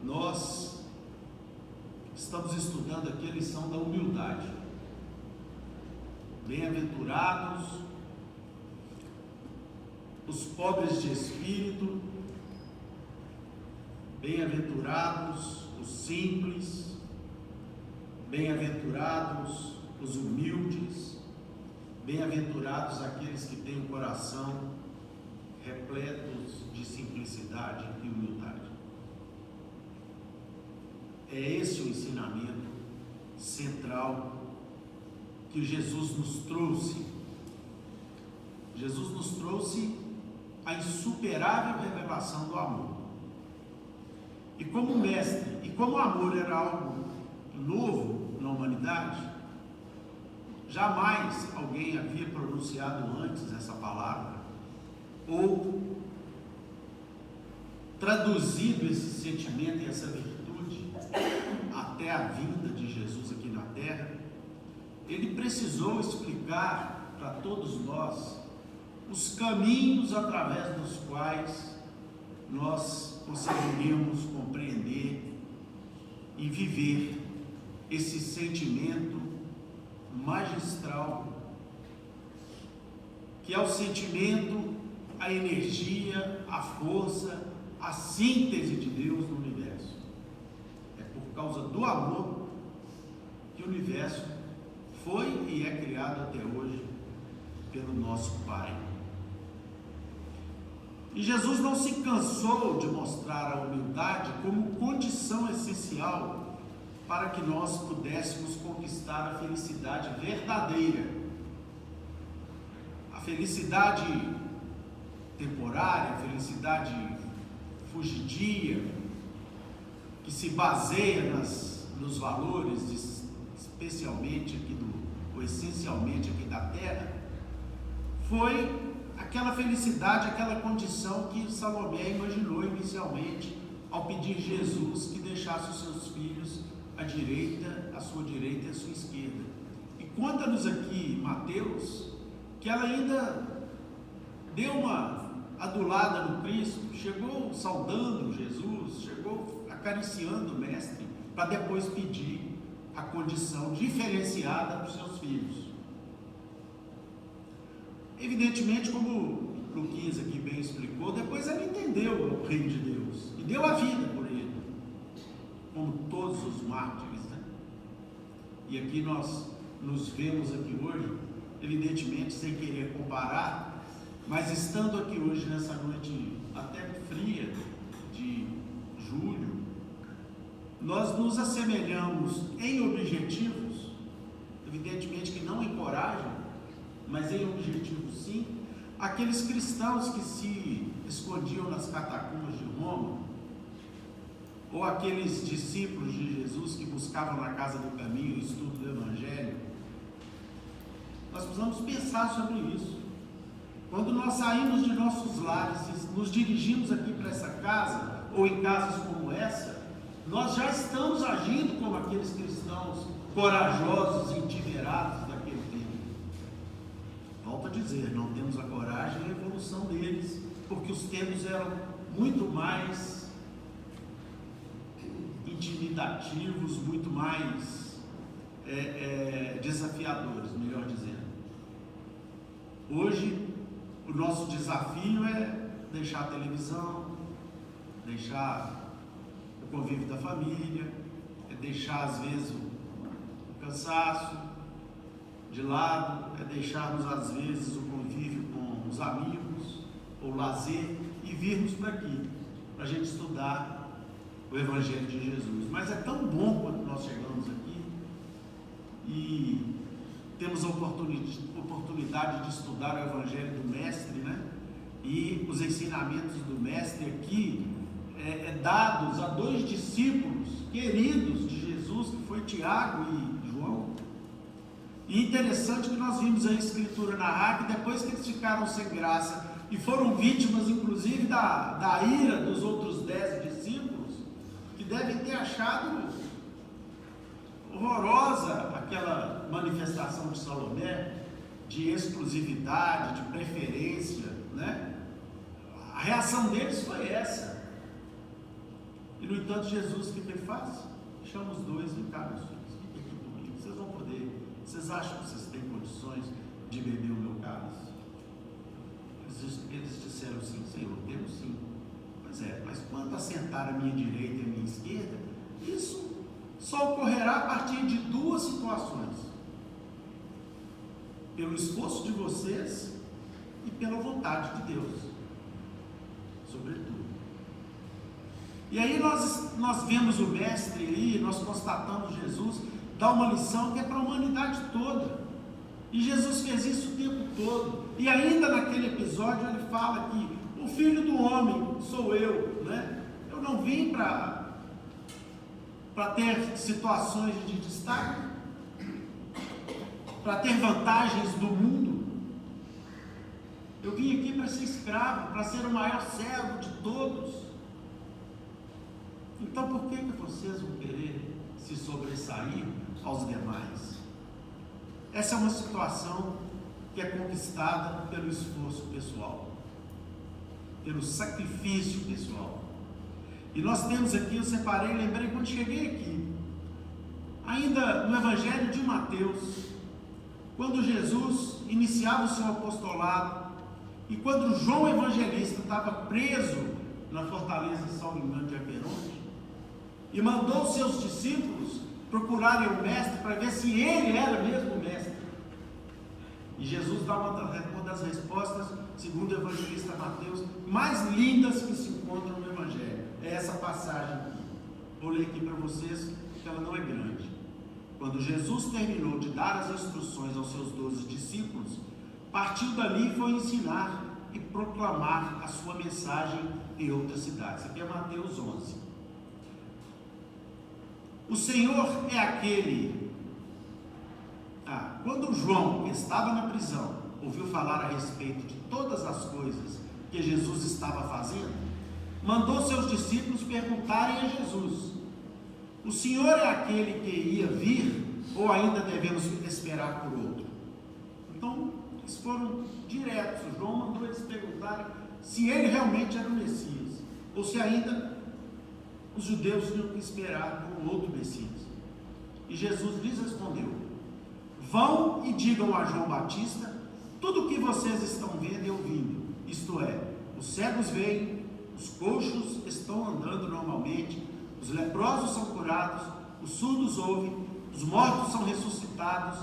nós estamos estudando aqui a lição da humildade. Bem-aventurados os pobres de espírito, bem-aventurados os simples, bem-aventurados os humildes, bem-aventurados aqueles que têm o coração repletos de simplicidade e humildade. É esse o ensinamento central que Jesus nos trouxe. Jesus nos trouxe a insuperável revelação do amor. E como mestre, e como o amor era algo novo na humanidade, jamais alguém havia pronunciado antes essa palavra, ou traduzido esse sentimento e essa virtude até a vinda de Jesus aqui na terra. Ele precisou explicar para todos nós os caminhos através dos quais nós conseguiríamos compreender e viver esse sentimento magistral, que é o sentimento, a energia, a força, a síntese de Deus no universo. É por causa do amor que o universo foi e é criado até hoje pelo nosso Pai. E Jesus não se cansou de mostrar a humildade como condição essencial para que nós pudéssemos conquistar a felicidade verdadeira. A felicidade temporária, a felicidade fugidia, que se baseia nos valores, especialmente aqui ou essencialmente aqui da terra, foi aquela felicidade, aquela condição que Salomé imaginou inicialmente ao pedir Jesus que deixasse os seus filhos à direita, à sua direita e à sua esquerda. E conta-nos aqui Mateus que ela ainda deu uma adulada no Cristo, chegou saudando Jesus, chegou acariciando o Mestre, para depois pedir a condição diferenciada para os seus filhos. Evidentemente, como Luquinhas aqui bem explicou, depois ela entendeu o reino de Deus e deu a vida por ele, como todos os mártires, né? E aqui nós nos vemos aqui hoje, evidentemente sem querer comparar, mas estando aqui hoje nessa noite até fria de julho, nós nos assemelhamos em objetivos, evidentemente que não em coragem, mas em objetivos sim, aqueles cristãos que se escondiam nas catacumbas de Roma, ou aqueles discípulos de Jesus que buscavam na casa do caminho o estudo do Evangelho. Nós precisamos pensar sobre isso. Quando nós saímos de nossos lares e nos dirigimos aqui para essa casa, ou em casas como essa, nós já estamos agindo como aqueles cristãos corajosos e endiverados daquele tempo. Volto a dizer, não temos a coragem e a evolução deles, porque os tempos eram muito mais intimidativos, muito mais desafiadores, melhor dizendo. Hoje, o nosso desafio é deixar a televisão, deixar o convívio da família, é deixar às vezes o cansaço de lado, é deixarmos às vezes o convívio com os amigos, ou o lazer, e virmos para aqui, para a gente estudar o Evangelho de Jesus. Mas é tão bom quando nós chegamos aqui e temos a oportunidade de estudar o Evangelho do Mestre, né? E os ensinamentos do Mestre aqui dados a dois discípulos queridos de Jesus, que foi Tiago e João. E interessante que nós vimos a Escritura narrar que depois que eles ficaram sem graça e foram vítimas inclusive da ira dos outros 10 discípulos, que devem ter achado horrorosa aquela manifestação de Salomé, de exclusividade, de preferência, né? A reação deles foi essa. E no entanto Jesus, o que ele faz? Chama os dois e cá, meus filhos, fiquem aqui comigo, vocês vão poder, vocês acham que vocês têm condições de beber o meu cálice? Eles disseram sim, Senhor, temos sim. Pois é, mas quanto a sentar à minha direita e à minha esquerda, isso só ocorrerá a partir de duas situações: pelo esforço de vocês e pela vontade de Deus, sobretudo. E aí nós vemos o Mestre ali, nós constatamos Jesus dar uma lição que é para a humanidade toda, e Jesus fez isso o tempo todo. E ainda naquele episódio ele fala que o Filho do Homem sou eu, né? Eu não vim para ter situações de destaque, para ter vantagens do mundo. Eu vim aqui para ser escravo, para ser o maior servo de todos. Então por que vocês vão querer se sobressair aos demais? Essa é uma situação que é conquistada pelo esforço pessoal, pelo sacrifício pessoal. E nós temos aqui, eu separei, lembrei quando cheguei aqui, ainda no Evangelho de Mateus, quando Jesus iniciava o seu apostolado, e quando João Evangelista estava preso na fortaleza, salvo engano, de Aperonte, e mandou os seus discípulos procurarem o Mestre para ver se ele era mesmo o Mestre. E Jesus dá uma das respostas, segundo o evangelista Mateus, mais lindas que se encontram no Evangelho. É essa passagem aqui. Vou ler aqui para vocês, porque ela não é grande. Quando Jesus terminou de dar as instruções aos seus 12 discípulos, partiu dali e foi ensinar e proclamar a sua mensagem em outras cidades. Aqui é Mateus 11. O Senhor é aquele... Quando João, que estava na prisão, ouviu falar a respeito de todas as coisas que Jesus estava fazendo, mandou seus discípulos perguntarem a Jesus: o Senhor é aquele que ia vir, ou ainda devemos esperar por outro? Então, eles foram diretos. João mandou eles perguntarem se ele realmente era o Messias, ou se ainda os judeus tinham que esperar por um outro Messias. E Jesus lhes respondeu: vão e digam a João Batista tudo o que vocês estão vendo e ouvindo, isto é, os cegos veem, os coxos estão andando normalmente, os leprosos são curados, os surdos ouvem, os mortos são ressuscitados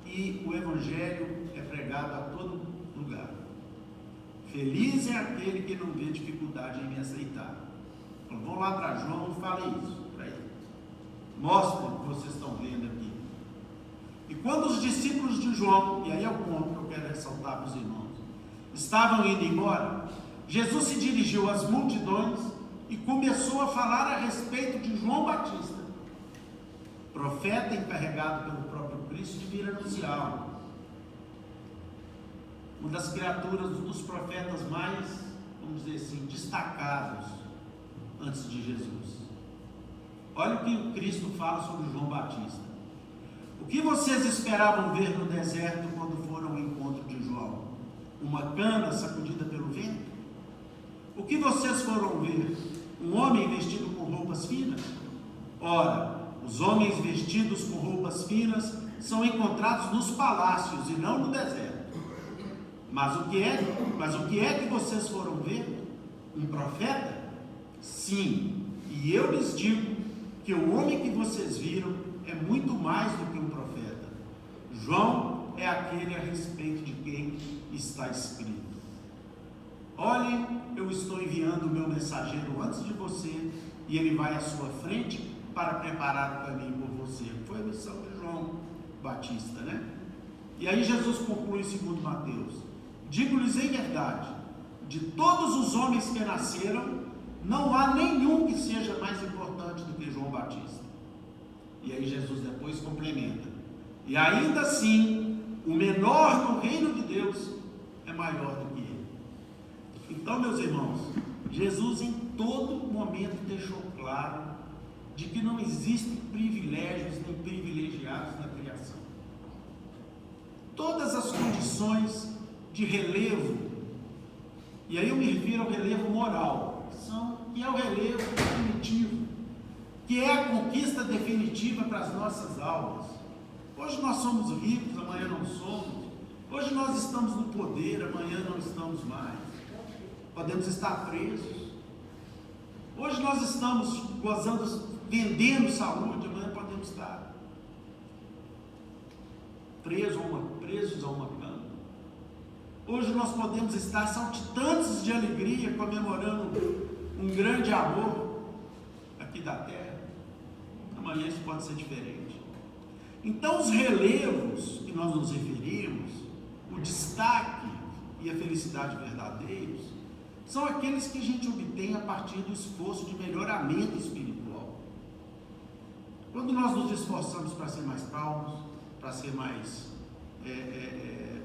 e o Evangelho é pregado a todo lugar. Feliz é aquele que não vê dificuldade em me aceitar. Então vão lá para João e falem isso para ele. Mostrem o que vocês estão vendo aqui. E quando os discípulos de João, e aí é o ponto que eu quero ressaltar para os irmãos, estavam indo embora, Jesus se dirigiu às multidões e começou a falar a respeito de João Batista, profeta encarregado pelo próprio Cristo de vir anunciá-lo. Uma das criaturas dos profetas mais, vamos dizer assim, destacados antes de Jesus. Olha o que o Cristo fala sobre João Batista. O que vocês esperavam ver no deserto quando foram ao encontro de João? Uma cana sacudida pelo vento? que vocês foram ver? Um homem vestido com roupas finas? Ora, os homens vestidos com roupas finas são encontrados nos palácios e não no deserto. Mas o que é que vocês foram ver? Um profeta? Sim, e eu lhes digo que o homem que vocês viram é muito mais do que um profeta. João é aquele a respeito de quem está escrito: olhem, eu estou enviando o meu mensageiro antes de você, e ele vai à sua frente para preparar o caminho por você. Foi a missão de João Batista, né? E aí Jesus conclui segundo Mateus: digo-lhes em verdade, de todos os homens que nasceram, não há nenhum que seja mais importante do que João Batista. E aí Jesus depois complementa: e ainda assim, o menor no reino de Deus é maior do que ele. Então, meus irmãos, Jesus em todo momento deixou claro de que não existem privilégios nem privilegiados na criação. Todas as condições de relevo, e aí eu me refiro ao relevo moral, que é o relevo definitivo, que é a conquista definitiva para as nossas almas. Hoje nós somos ricos, amanhã não somos. Hoje nós estamos no poder, amanhã não estamos mais. Podemos estar presos. Hoje nós estamos vendendo saúde, amanhã podemos estar presos a uma cama. Hoje nós podemos estar saltitantes de alegria, comemorando um grande amor aqui da terra. Amanhã isso pode ser diferente. Então os relevos que nós nos referimos, o destaque e a felicidade verdadeiros, são aqueles que a gente obtém a partir do esforço de melhoramento espiritual. Quando nós nos esforçamos para ser mais calmos, para ser mais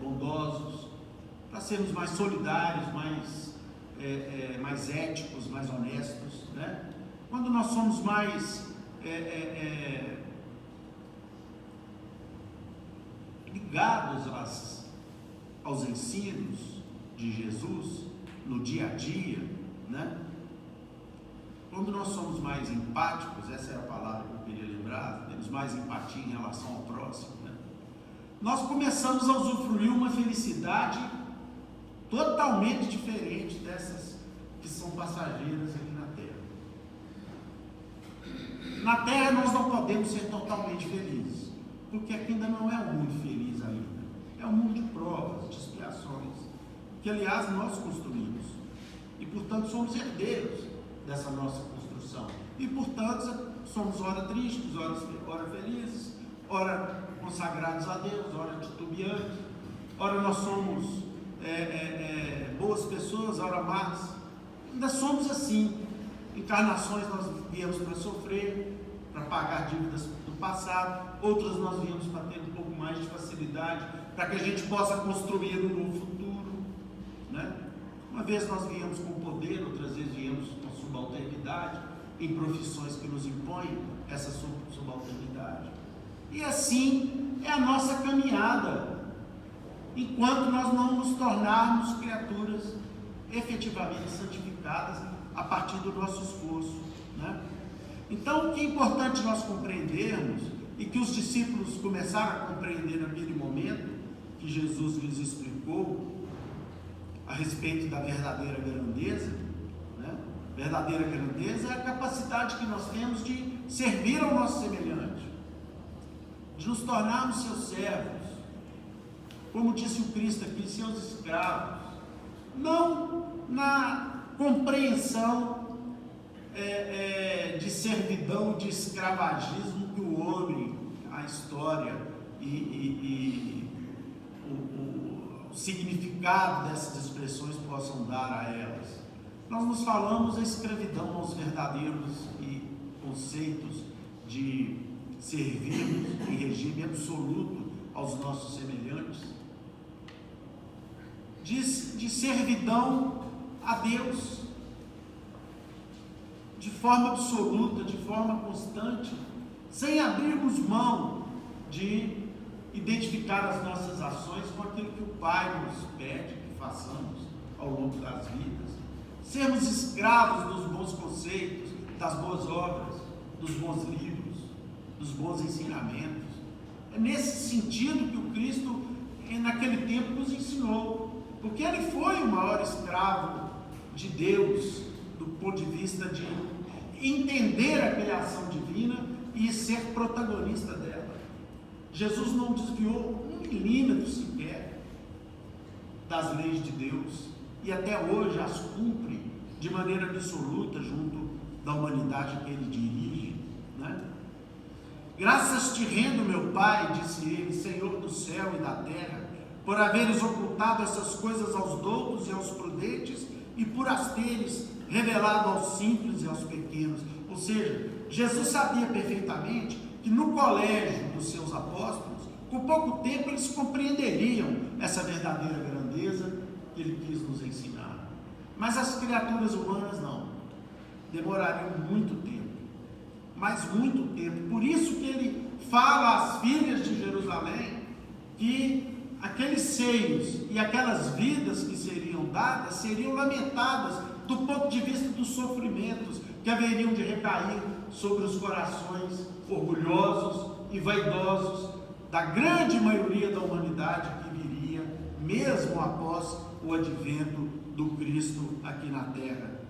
bondosos, para sermos mais solidários, mais éticos, mais honestos, né? Quando nós somos mais ligados aos ensinos de Jesus no dia a dia, né? Quando nós somos mais empáticos, essa era a palavra que eu queria lembrar, temos mais empatia em relação ao próximo, né? Nós começamos a usufruir uma felicidade totalmente diferente dessas que são passageiras aqui na Terra. Na Terra nós não podemos ser totalmente felizes, porque aqui ainda não é um mundo feliz ainda, é um mundo de provas, de expiações, que aliás nós construímos, e portanto somos herdeiros dessa nossa construção, e portanto somos ora tristes, ora felizes, ora consagrados a Deus, ora titubeantes, ora nós somos boas pessoas, ora más. Ainda somos assim. Encarnações nós viemos para sofrer, para pagar dívidas do passado, outras nós viemos para ter um pouco mais de facilidade, para que a gente possa construir um novo futuro, né? Uma vez nós viemos com poder, outras vezes viemos com subalternidade, em profissões que nos impõem essa subalternidade. E assim é a nossa caminhada, enquanto nós não nos tornarmos criaturas efetivamente santificadas a partir do nosso esforço, né? Então, o que é importante nós compreendermos, e que os discípulos começaram a compreender naquele momento, que Jesus lhes explicou a respeito da verdadeira grandeza, né? Verdadeira grandeza é a capacidade que nós temos de servir ao nosso semelhante, de nos tornarmos seus servos, como disse o Cristo aqui, seus escravos, não na compreensão de servidão, de escravagismo que o homem, a história e o significado dessas expressões possam dar a elas. Nós nos falamos a escravidão aos verdadeiros conceitos de servirmos em regime absoluto aos nossos semelhantes, de servidão a Deus, de forma absoluta, de forma constante, sem abrirmos mão de identificar as nossas ações com aquilo que o Pai nos pede que façamos ao longo das vidas, sermos escravos dos bons conceitos, das boas obras, dos bons livros, dos bons ensinamentos. É nesse sentido que o Cristo, naquele tempo, nos ensinou, porque ele foi o maior escravo de Deus, do ponto de vista de entender a criação divina e ser protagonista dela. Jesus não desviou um milímetro sequer das leis de Deus, e até hoje as cumpre de maneira absoluta junto da humanidade que ele dirige, né? Graças te rendo, meu Pai, disse ele, Senhor do céu e da terra, por haveres ocultado essas coisas aos doutos e aos prudentes, e por as teres revelado aos simples e aos pequenos. Ou seja, Jesus sabia perfeitamente que no colégio dos seus apóstolos, com pouco tempo eles compreenderiam essa verdadeira grandeza que ele quis nos ensinar. Mas as criaturas humanas não, demorariam muito tempo, mas muito tempo. Por isso que ele fala às filhas de Jerusalém que aqueles seios e aquelas vidas que seriam dadas seriam lamentadas do ponto de vista dos sofrimentos que haveriam de recair sobre os corações orgulhosos e vaidosos da grande maioria da humanidade que viria mesmo após o advento do Cristo aqui na terra.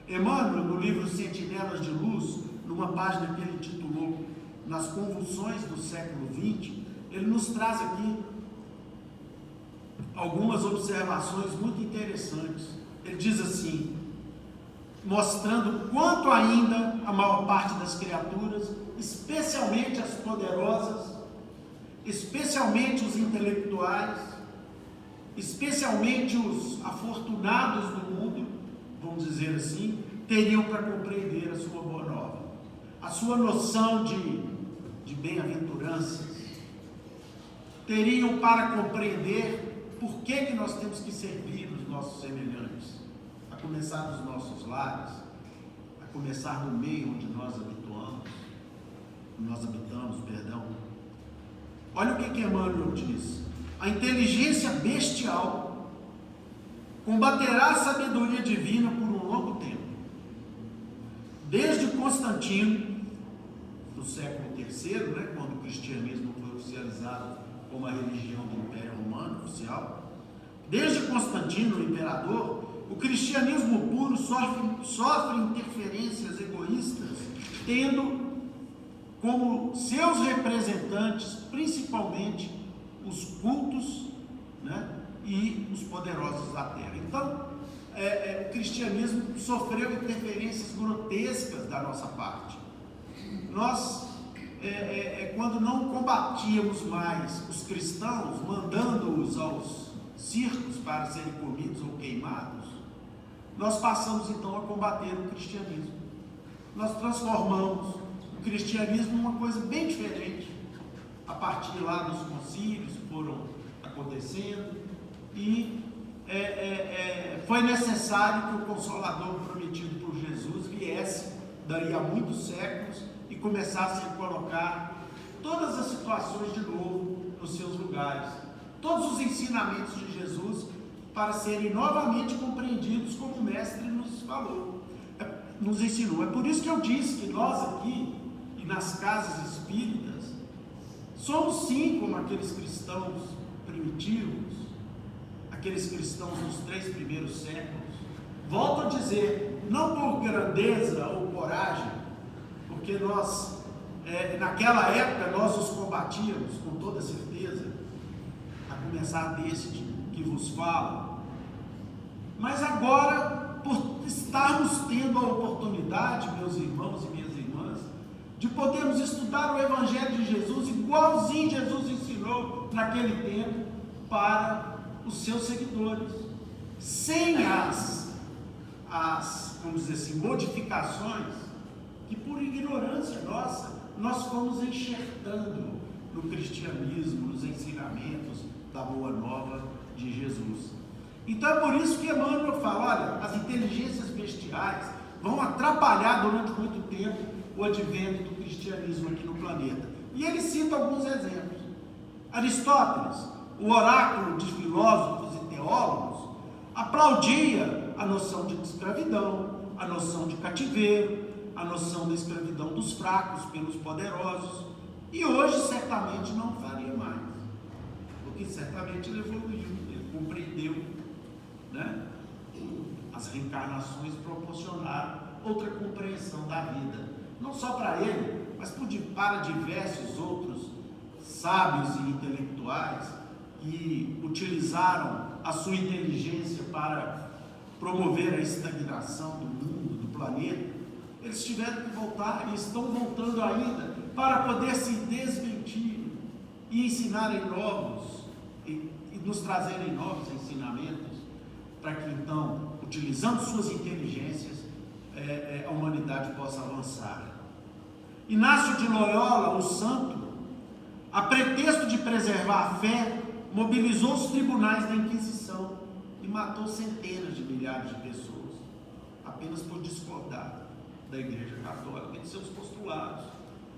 Emmanuel, no livro Sentinelas de Luz, numa página que ele titulou Nas Convulsões do Século XX, ele nos traz aqui algumas observações muito interessantes. Ele diz assim, mostrando quanto ainda a maior parte das criaturas, especialmente as poderosas, especialmente os intelectuais, especialmente os afortunados do mundo, vamos dizer assim, teriam para compreender a sua boa nova, a sua noção de bem-aventuranças, teriam para compreender por que nós temos que servir os nossos semelhantes, a começar dos nossos lares, a começar no meio onde nós habitamos. Olha o que Emmanuel diz: a inteligência bestial combaterá a sabedoria divina por um longo tempo. Desde Constantino, do século III, quando o cristianismo foi oficializado como a religião do Império Romano oficial, desde Constantino, o imperador, o cristianismo puro sofre interferências egoístas, tendo como seus representantes principalmente os cultos, e os poderosos da terra. Então, o cristianismo sofreu interferências grotescas da nossa parte. Nós, quando não combatíamos mais os cristãos, mandando-os aos circos para serem comidos ou queimados, nós passamos então a combater o cristianismo. Nós transformamos o cristianismo numa coisa bem diferente, a partir lá dos concílios que foram acontecendo, e foi necessário que o Consolador prometido por Jesus viesse daí a muitos séculos e começasse a colocar todas as situações de novo nos seus lugares, todos os ensinamentos de Jesus para serem novamente compreendidos como o Mestre nos falou, nos ensinou. É por isso que eu disse que nós aqui e nas casas espíritas somos sim como aqueles cristãos primitivos, aqueles cristãos dos 3 primeiros séculos. Volto a dizer, não por grandeza ou coragem, porque nós, naquela época, nós os combatíamos com toda certeza, a começar desse que vos falo, mas agora, por estarmos tendo a oportunidade, meus irmãos e minhas irmãs, de podermos estudar o Evangelho de Jesus, igualzinho Jesus ensinou naquele tempo, para os seus seguidores, sem as vamos dizer assim, modificações que por ignorância nossa, nós fomos enxertando no cristianismo, nos ensinamentos da Boa Nova de Jesus. Então é por isso que Emmanuel fala, olha, as inteligências bestiais vão atrapalhar durante muito tempo o advento do cristianismo aqui no planeta. E ele cita alguns exemplos. Aristóteles, o oráculo de filósofos e teólogos, aplaudia a noção de escravidão, a noção de cativeiro, a noção da escravidão dos fracos pelos poderosos, e hoje certamente não faria mais, porque certamente ele evoluiu, ele compreendeu, né? As reencarnações proporcionaram outra compreensão da vida, não só para ele, mas para diversos outros sábios e intelectuais que utilizaram a sua inteligência para promover a estagnação do mundo, do planeta. Eles tiveram que voltar e estão voltando ainda para poder se desmentir e ensinarem novos e nos trazerem novos ensinamentos, para que então, utilizando suas inteligências, a humanidade possa avançar. Inácio de Loyola, o santo, a pretexto de preservar a fé, mobilizou os tribunais da Inquisição e matou centenas de milhares de pessoas, apenas por discordar da Igreja Católica e de seus postulados.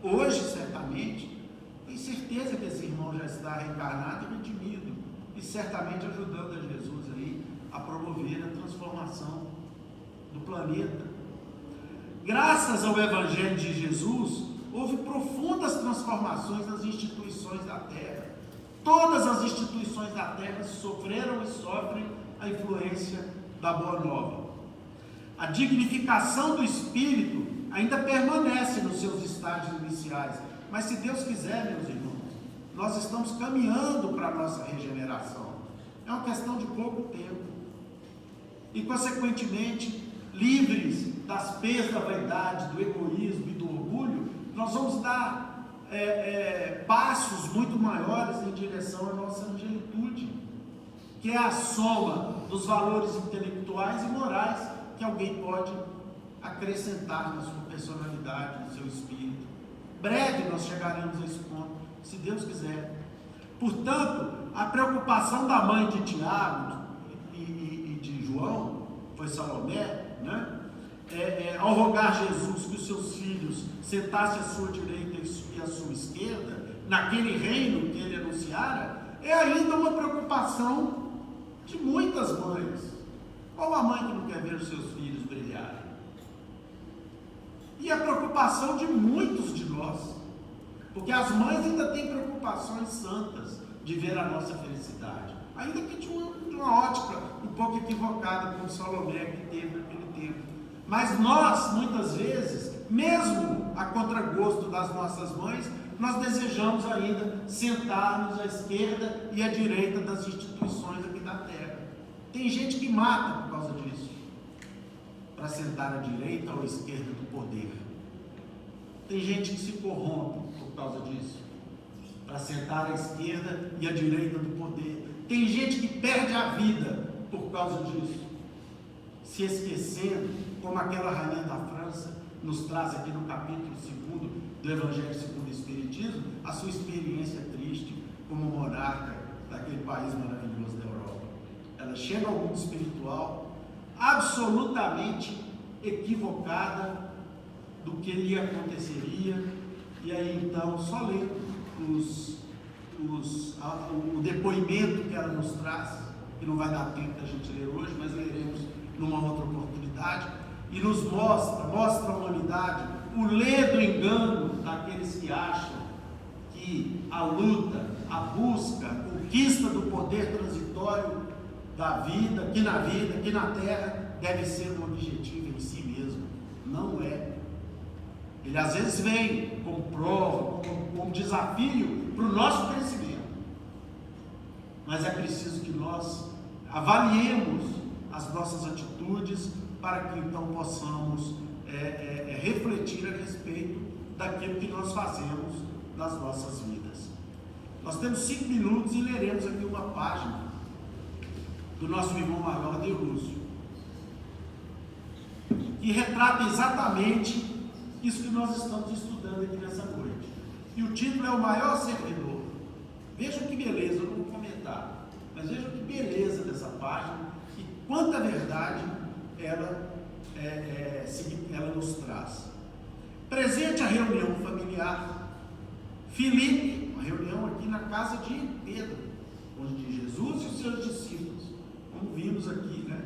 Hoje, certamente, tenho certeza que esse irmão já está reencarnado e redimido, e certamente ajudando a Jesus aí a promover a transformação do planeta. Graças ao Evangelho de Jesus, houve profundas transformações nas instituições da Terra. Todas as instituições da Terra sofreram e sofrem a influência da Boa Nova. A dignificação do espírito ainda permanece nos seus estágios iniciais, mas se Deus quiser, meus irmãos, nós estamos caminhando para a nossa regeneração. É uma questão de pouco tempo. E, consequentemente, livres das pés da vaidade, do egoísmo e do orgulho, nós vamos dar passos muito maiores em direção à nossa angelitude, que é a soma dos valores intelectuais e morais que alguém pode acrescentar na sua personalidade, no seu espírito. Breve nós chegaremos a esse ponto, se Deus quiser. Portanto, a preocupação da mãe de Tiago e de João, foi Salomé, né? Ao rogar Jesus que os seus filhos sentassem à sua direita e à sua esquerda, naquele reino que ele anunciara, é ainda uma preocupação de muitas mães. Qual a mãe que não quer ver os seus filhos brilharem? E a preocupação de muitos de nós, porque as mães ainda têm preocupações santas de ver a nossa felicidade, ainda que de uma ótica um pouco equivocada, como Salomé que teve naquele tempo. Mas nós, muitas vezes, mesmo a contragosto das nossas mães, nós desejamos ainda sentar-nos à esquerda e à direita das instituições aqui da Terra. Tem gente que mata por causa disso, para sentar à direita ou à esquerda do poder. Tem gente que se corrompe por causa disso, para sentar à esquerda e à direita do poder. Tem gente que perde a vida por causa disso, se esquecendo, como aquela rainha da França nos traz aqui no capítulo 2 do Evangelho segundo o Espiritismo, a sua experiência triste como monarca daquele país maravilhoso da Europa. Ela chega ao mundo espiritual absolutamente equivocada do que lhe aconteceria, e aí então, só lendo o depoimento que ela nos traz, que não vai dar tempo da gente ler hoje, mas leremos numa outra oportunidade, e nos mostra à humanidade o ledo engano daqueles que acham que a luta, a busca, a conquista do poder transitório da vida, aqui na Terra, deve ser um objetivo em si mesmo. Não é. Ele às vezes vem como prova, como desafio para o nosso crescimento, mas é preciso que nós avaliemos as nossas atitudes para que então possamos refletir a respeito daquilo que nós fazemos nas nossas vidas. Nós temos 5 minutos e leremos aqui uma página do nosso irmão maior, Deolúcio, que retrata exatamente isso que nós estamos estudando aqui nessa noite. E o título é O Maior Servidor. Vejam que beleza, eu não vou comentar, mas vejam que beleza dessa página e quanta verdade ela nos traz. Presente a reunião familiar, Filipe, uma reunião aqui na casa de Pedro, onde de Jesus e os seus discípulos, como vimos aqui, né,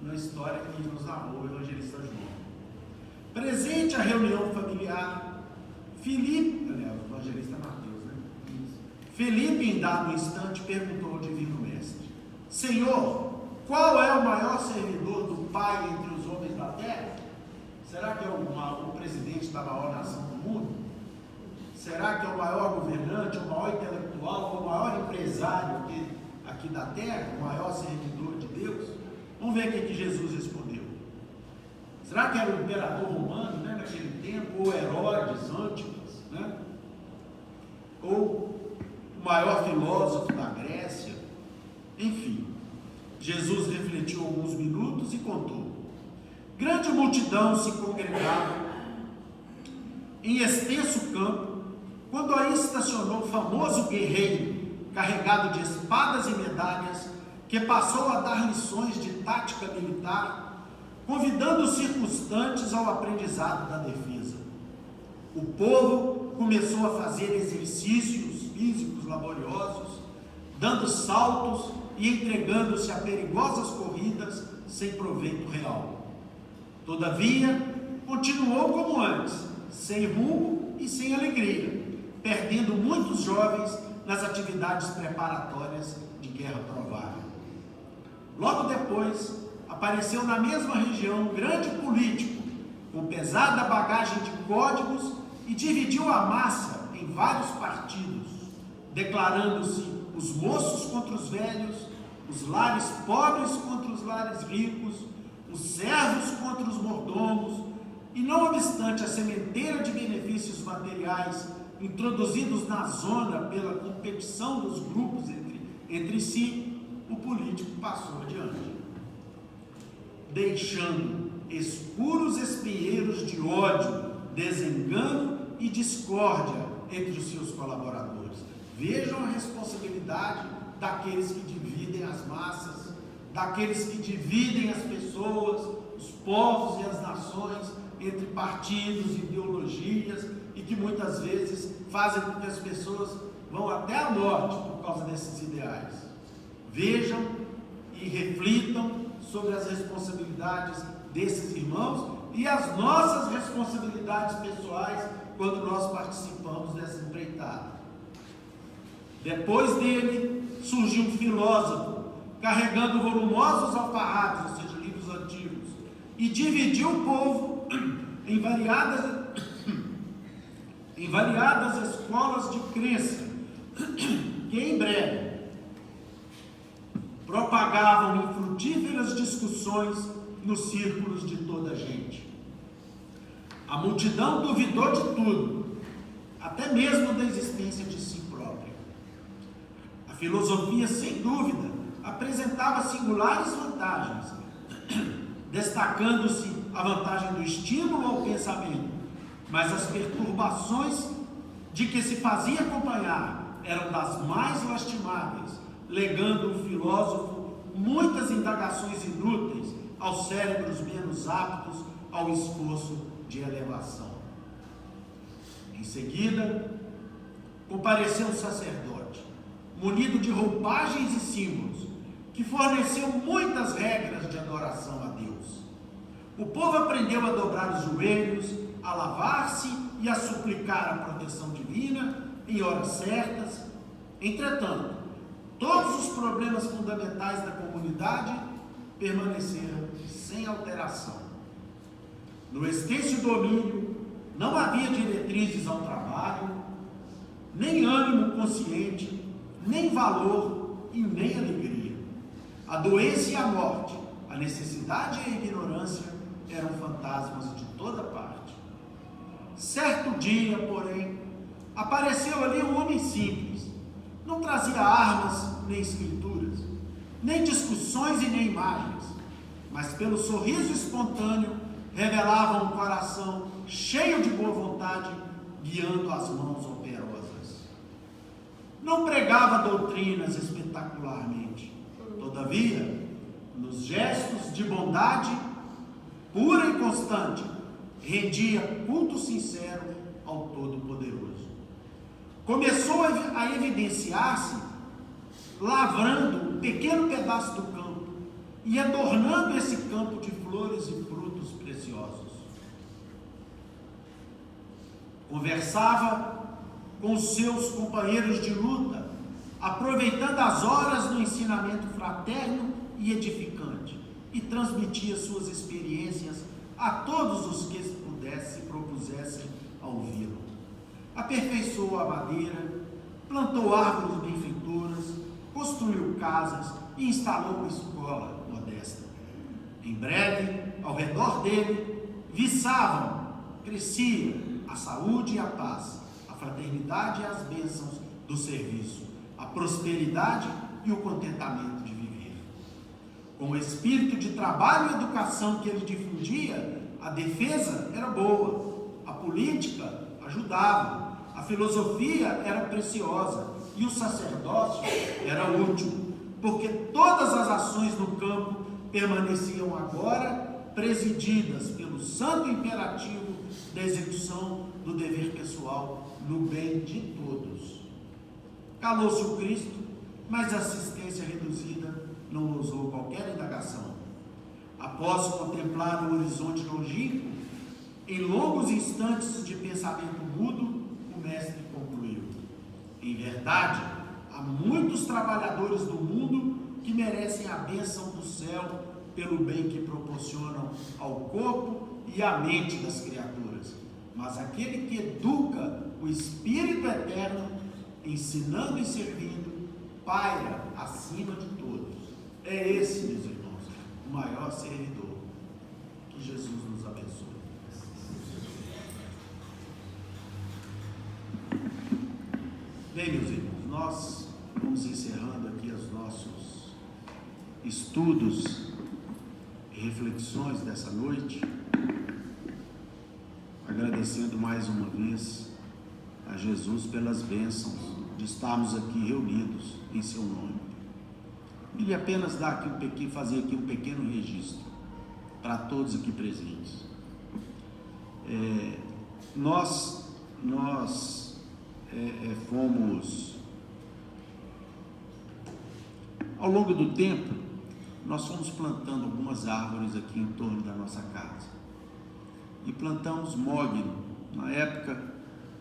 na história que nos narrou o evangelista João. Presente a reunião familiar, Filipe, aliás, o evangelista Mateus, né? Filipe, em dado instante, perguntou ao divino mestre: Senhor, qual é o maior servidor do Pai entre os homens da terra? Será que é o presidente da maior nação do mundo? Será que é o maior governante, o maior intelectual, o maior empresário aqui da terra, o maior servidor de Deus? Vamos ver o que Jesus respondeu. Será que era o imperador romano, né, naquele tempo, ou Herodes, Antipas, né? Ou o maior filósofo da Grécia? Enfim, Jesus refletiu alguns minutos e contou. Grande multidão se congregava em extenso campo, quando aí estacionou o famoso guerreiro, carregado de espadas e medalhas, que passou a dar lições de tática militar, convidando os circunstantes ao aprendizado da defesa. O povo começou a fazer exercícios físicos laboriosos, dando saltos e entregando-se a perigosas corridas sem proveito real. Todavia, continuou como antes, sem rumo e sem alegria, perdendo muitos jovens nas atividades preparatórias de guerra provável. Logo depois, apareceu na mesma região um grande político, com pesada bagagem de códigos, e dividiu a massa em vários partidos, declarando-se os moços contra os velhos, os lares pobres contra os lares ricos, os servos contra os mordomos, e não obstante a sementeira de benefícios materiais introduzidos na zona pela competição dos grupos entre si, o político passou adiante, deixando escuros espinheiros de ódio, desengano e discórdia entre os seus colaboradores. Vejam a responsabilidade daqueles que dividem as massas, daqueles que dividem as pessoas, os povos e as nações entre partidos, ideologias, e que muitas vezes fazem com que as pessoas vão até a morte por causa desses ideais. Vejam e reflitam sobre as responsabilidades desses irmãos e as nossas responsabilidades pessoais quando nós participamos dessa empreitada. Depois dele surgiu um filósofo carregando volumosos alfarrábios, ou seja, livros antigos, e dividiu o povo em variadas escolas de crença, que em breve propagavam infrutíferas discussões nos círculos de toda a gente. A multidão duvidou de tudo, até mesmo da existência de si própria. A filosofia, sem dúvida, apresentava singulares vantagens, destacando-se a vantagem do estímulo ao pensamento, mas as perturbações de que se fazia acompanhar eram das mais lastimáveis, legando o filósofo muitas indagações inúteis aos cérebros menos aptos ao esforço de elevação. Em seguida, compareceu um sacerdote, munido de roupagens e símbolos, que forneceu muitas regras de adoração a Deus. O povo aprendeu a dobrar os joelhos, a lavar-se e a suplicar a proteção divina em horas certas. Entretanto, todos os problemas fundamentais da comunidade permaneceram sem alteração. No extenso domínio, não havia diretrizes ao trabalho, nem ânimo consciente, nem valor e nem alegria. A doença e a morte, a necessidade e a ignorância eram fantasmas de toda parte. Certo dia, porém, apareceu ali um homem simples. Não trazia armas nem escrituras, nem discussões e nem imagens, mas pelo sorriso espontâneo revelava um coração cheio de boa vontade, guiando as mãos operosas. Não pregava doutrinas espetacularmente, todavia, nos gestos de bondade pura e constante, rendia culto sincero ao Todo-Poderoso. Começou a evidenciar-se lavrando um pequeno pedaço do campo e adornando esse campo de flores e frutos preciosos. Conversava com seus companheiros de luta, aproveitando as horas no ensinamento fraterno e edificante, e transmitia suas experiências a todos os que se propusessem a ouvi-lo. Aperfeiçoou a madeira, plantou árvores benfeitoras, construiu casas e instalou uma escola modesta. Em breve, ao redor dele, viçavam, crescia a saúde e a paz, a fraternidade e as bênçãos do serviço, a prosperidade e o contentamento de viver. Com o espírito de trabalho e educação que ele difundia, a defesa era boa, a política ajudava, a filosofia era preciosa e o sacerdócio era útil, porque todas as ações no campo permaneciam agora presididas pelo santo imperativo da execução do dever pessoal no bem de todos. Calou-se o Cristo, mas a assistência reduzida não ousou qualquer indagação. Após contemplar o horizonte longínquo, em longos instantes de pensamento mudo, o mestre concluiu: em verdade, há muitos trabalhadores do mundo que merecem a bênção do céu pelo bem que proporcionam ao corpo e à mente das criaturas. Mas aquele que educa o Espírito Eterno, ensinando e servindo, paira acima de todos. É esse, meus irmãos, o maior servidor. Que Jesus nos abençoe. Bem, meus irmãos, nós vamos encerrando aqui os nossos estudos e reflexões dessa noite, agradecendo mais uma vez a Jesus pelas bênçãos de estarmos aqui reunidos em seu nome. Queria apenas fazer aqui um pequeno registro para todos aqui presentes. Nós fomos, ao longo do tempo, nós fomos plantando algumas árvores aqui em torno da nossa casa. E plantamos mogno. Na época,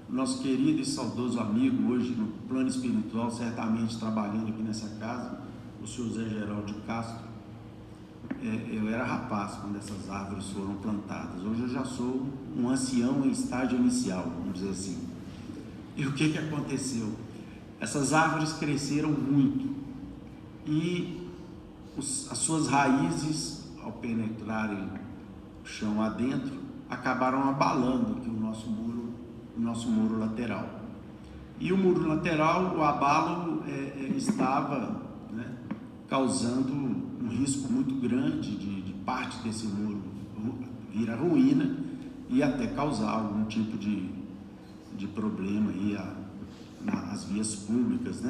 nosso querido e saudoso amigo, hoje no plano espiritual, certamente trabalhando aqui nessa casa, o senhor Zé Geraldo de Castro. Eu era rapaz quando essas árvores foram plantadas. Hoje eu já sou um ancião em estágio inicial, vamos dizer assim. E o que aconteceu? Essas árvores cresceram muito e as suas raízes, ao penetrarem o chão adentro, acabaram abalando aqui o nosso muro lateral. E o muro lateral, o abalo estava, causando um risco muito grande de parte desse muro vir a ruína e até causar algum tipo de problema aí nas vias públicas,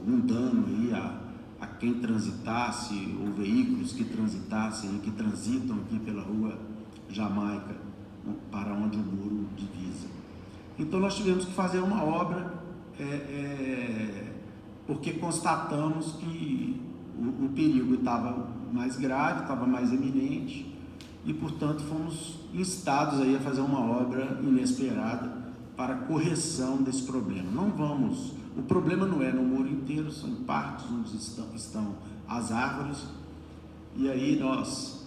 um dano aí a quem transitasse, ou veículos que transitassem e que transitam aqui pela rua Jamaica, para onde o muro divisa. Então nós tivemos que fazer uma obra, porque constatamos que o perigo estava mais grave, estava mais eminente, e portanto fomos instados aí a fazer uma obra inesperada para correção desse problema. O problema não é no muro inteiro, são em partes onde estão as árvores, e aí nós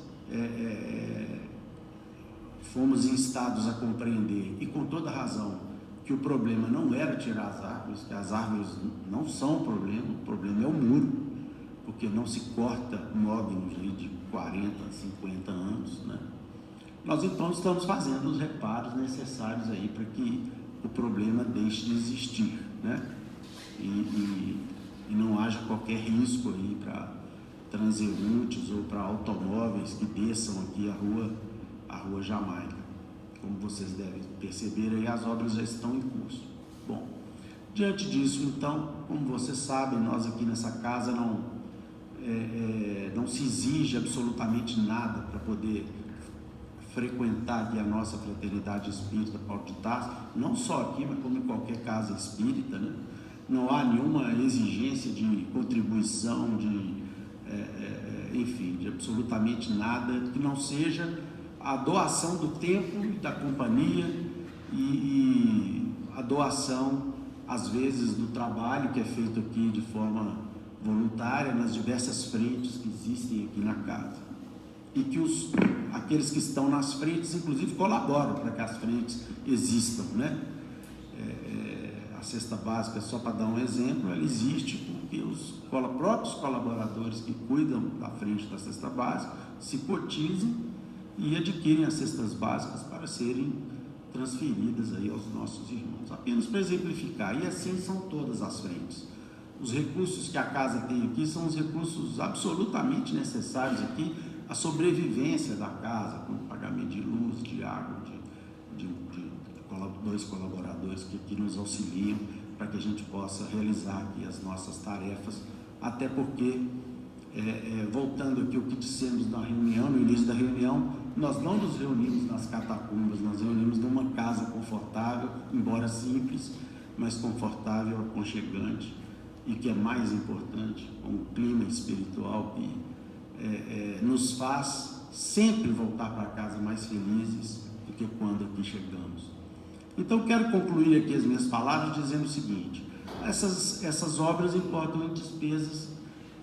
fomos instados a compreender, e com toda razão, que o problema não era tirar as árvores, que as árvores não são o problema é o muro, porque não se corta mognos de 40, 50 anos, Nós então estamos fazendo os reparos necessários aí para que o problema deixe de existir, E não haja qualquer risco aí para transeuntes ou para automóveis que desçam aqui a rua Jamaica. Como vocês devem perceber, aí as obras já estão em curso. Bom, diante disso, então, como vocês sabem, nós aqui nessa casa não se exige absolutamente nada para poder frequentar aqui a nossa fraternidade espírita Paulo de Tarso, não só aqui, mas como em qualquer casa espírita, Não há nenhuma exigência de contribuição, de enfim, de absolutamente nada que não seja a doação do tempo e da companhia e a doação, às vezes, do trabalho que é feito aqui de forma voluntária nas diversas frentes que existem aqui na casa. E que aqueles que estão nas frentes, inclusive, colaboram para que as frentes existam, né? A cesta básica, só para dar um exemplo, ela existe porque os próprios colaboradores que cuidam da frente da cesta básica se cotizam e adquirem as cestas básicas para serem transferidas aí aos nossos irmãos. Apenas para exemplificar, e assim são todas as frentes. Os recursos que a casa tem aqui são os recursos absolutamente necessários aqui, a sobrevivência da casa, com pagamento de luz, de água, de 2 colaboradores que aqui nos auxiliam para que a gente possa realizar aqui as nossas tarefas, até porque, voltando aqui ao que dissemos na reunião, no início da reunião, nós não nos reunimos nas catacumbas, nós reunimos numa casa confortável, embora simples, mas confortável, aconchegante, e que é mais importante, um clima espiritual que nos faz sempre voltar para casa mais felizes do que quando aqui chegamos. Então, quero concluir aqui as minhas palavras dizendo o seguinte: essas obras importam em despesas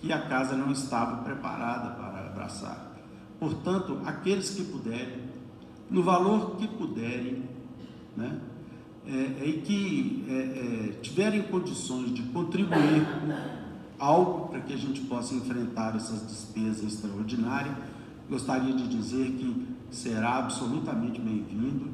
que a casa não estava preparada para abraçar. Portanto, aqueles que puderem, no valor que puderem, né, e que tiverem condições de contribuir com algo para que a gente possa enfrentar essas despesas extraordinárias, gostaria de dizer que será absolutamente bem-vindo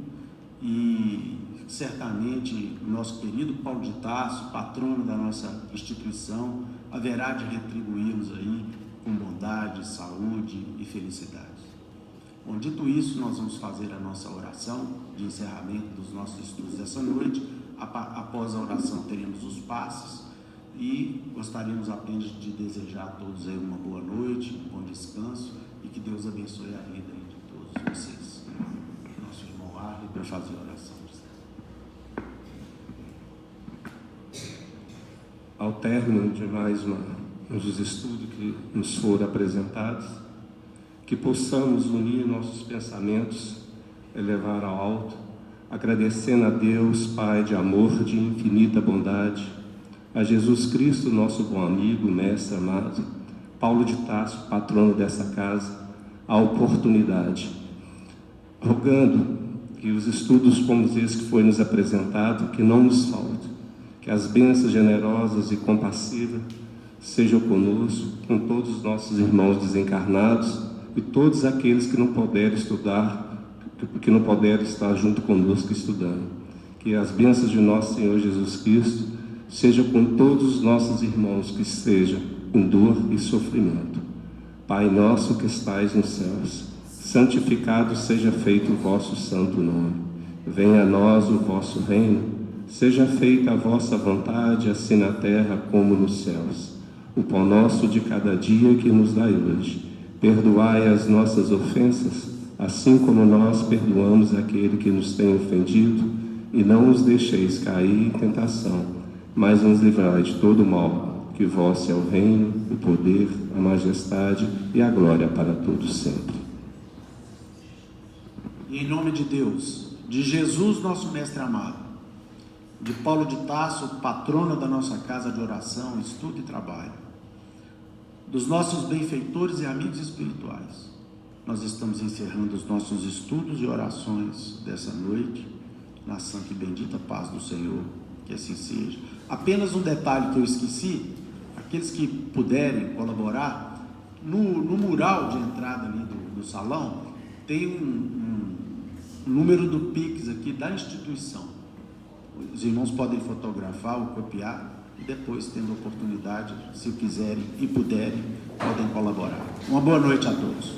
e certamente o nosso querido Paulo de Tarso, patrono da nossa instituição, haverá de retribuí-los aí com bondade, saúde e felicidade. Bom, dito isso, nós vamos fazer a nossa oração de encerramento dos nossos estudos dessa noite. Após a oração teremos os passes e gostaríamos apenas de desejar a todos aí uma boa noite, um bom descanso e que Deus abençoe a vida aí de todos vocês. Nosso irmão Arley para fazer a oração. Ao término de mais um dos estudos que nos foram apresentados, que possamos unir nossos pensamentos, elevar ao alto, agradecendo a Deus, Pai de amor, de infinita bondade, a Jesus Cristo, nosso bom amigo, mestre amado, Paulo de Tarso, patrono dessa casa, a oportunidade, rogando que os estudos como esse que foi nos apresentado, que não nos faltem, que as bênçãos generosas e compassivas sejam conosco, com todos os nossos irmãos desencarnados e todos aqueles que não puderem estudar, que não puderem estar junto conosco estudando. Que as bênçãos de nosso Senhor Jesus Cristo sejam com todos os nossos irmãos que estejam em dor e sofrimento. Pai nosso que estais nos céus, santificado seja feito o vosso santo nome. Venha a nós o vosso reino. Seja feita a vossa vontade, assim na terra como nos céus. O pão nosso de cada dia que nos dai hoje. Perdoai as nossas ofensas, assim como nós perdoamos aquele que nos tem ofendido, e não nos deixeis cair em tentação, mas nos livrai de todo mal, que vosso é o reino, o poder, a majestade e a glória para todos sempre. E em nome de Deus, de Jesus, nosso mestre amado, de Paulo de Tarso, patrono da nossa casa de oração, estudo e trabalho, dos nossos benfeitores e amigos espirituais, nós estamos encerrando os nossos estudos e orações dessa noite, na santa e bendita paz do Senhor, que assim seja. Apenas um detalhe que eu esqueci: aqueles que puderem colaborar, no mural de entrada ali do salão, tem um número do Pix aqui da instituição. Os irmãos podem fotografar ou copiar e depois, tendo oportunidade, se quiserem e puderem, podem colaborar. Uma boa noite a todos.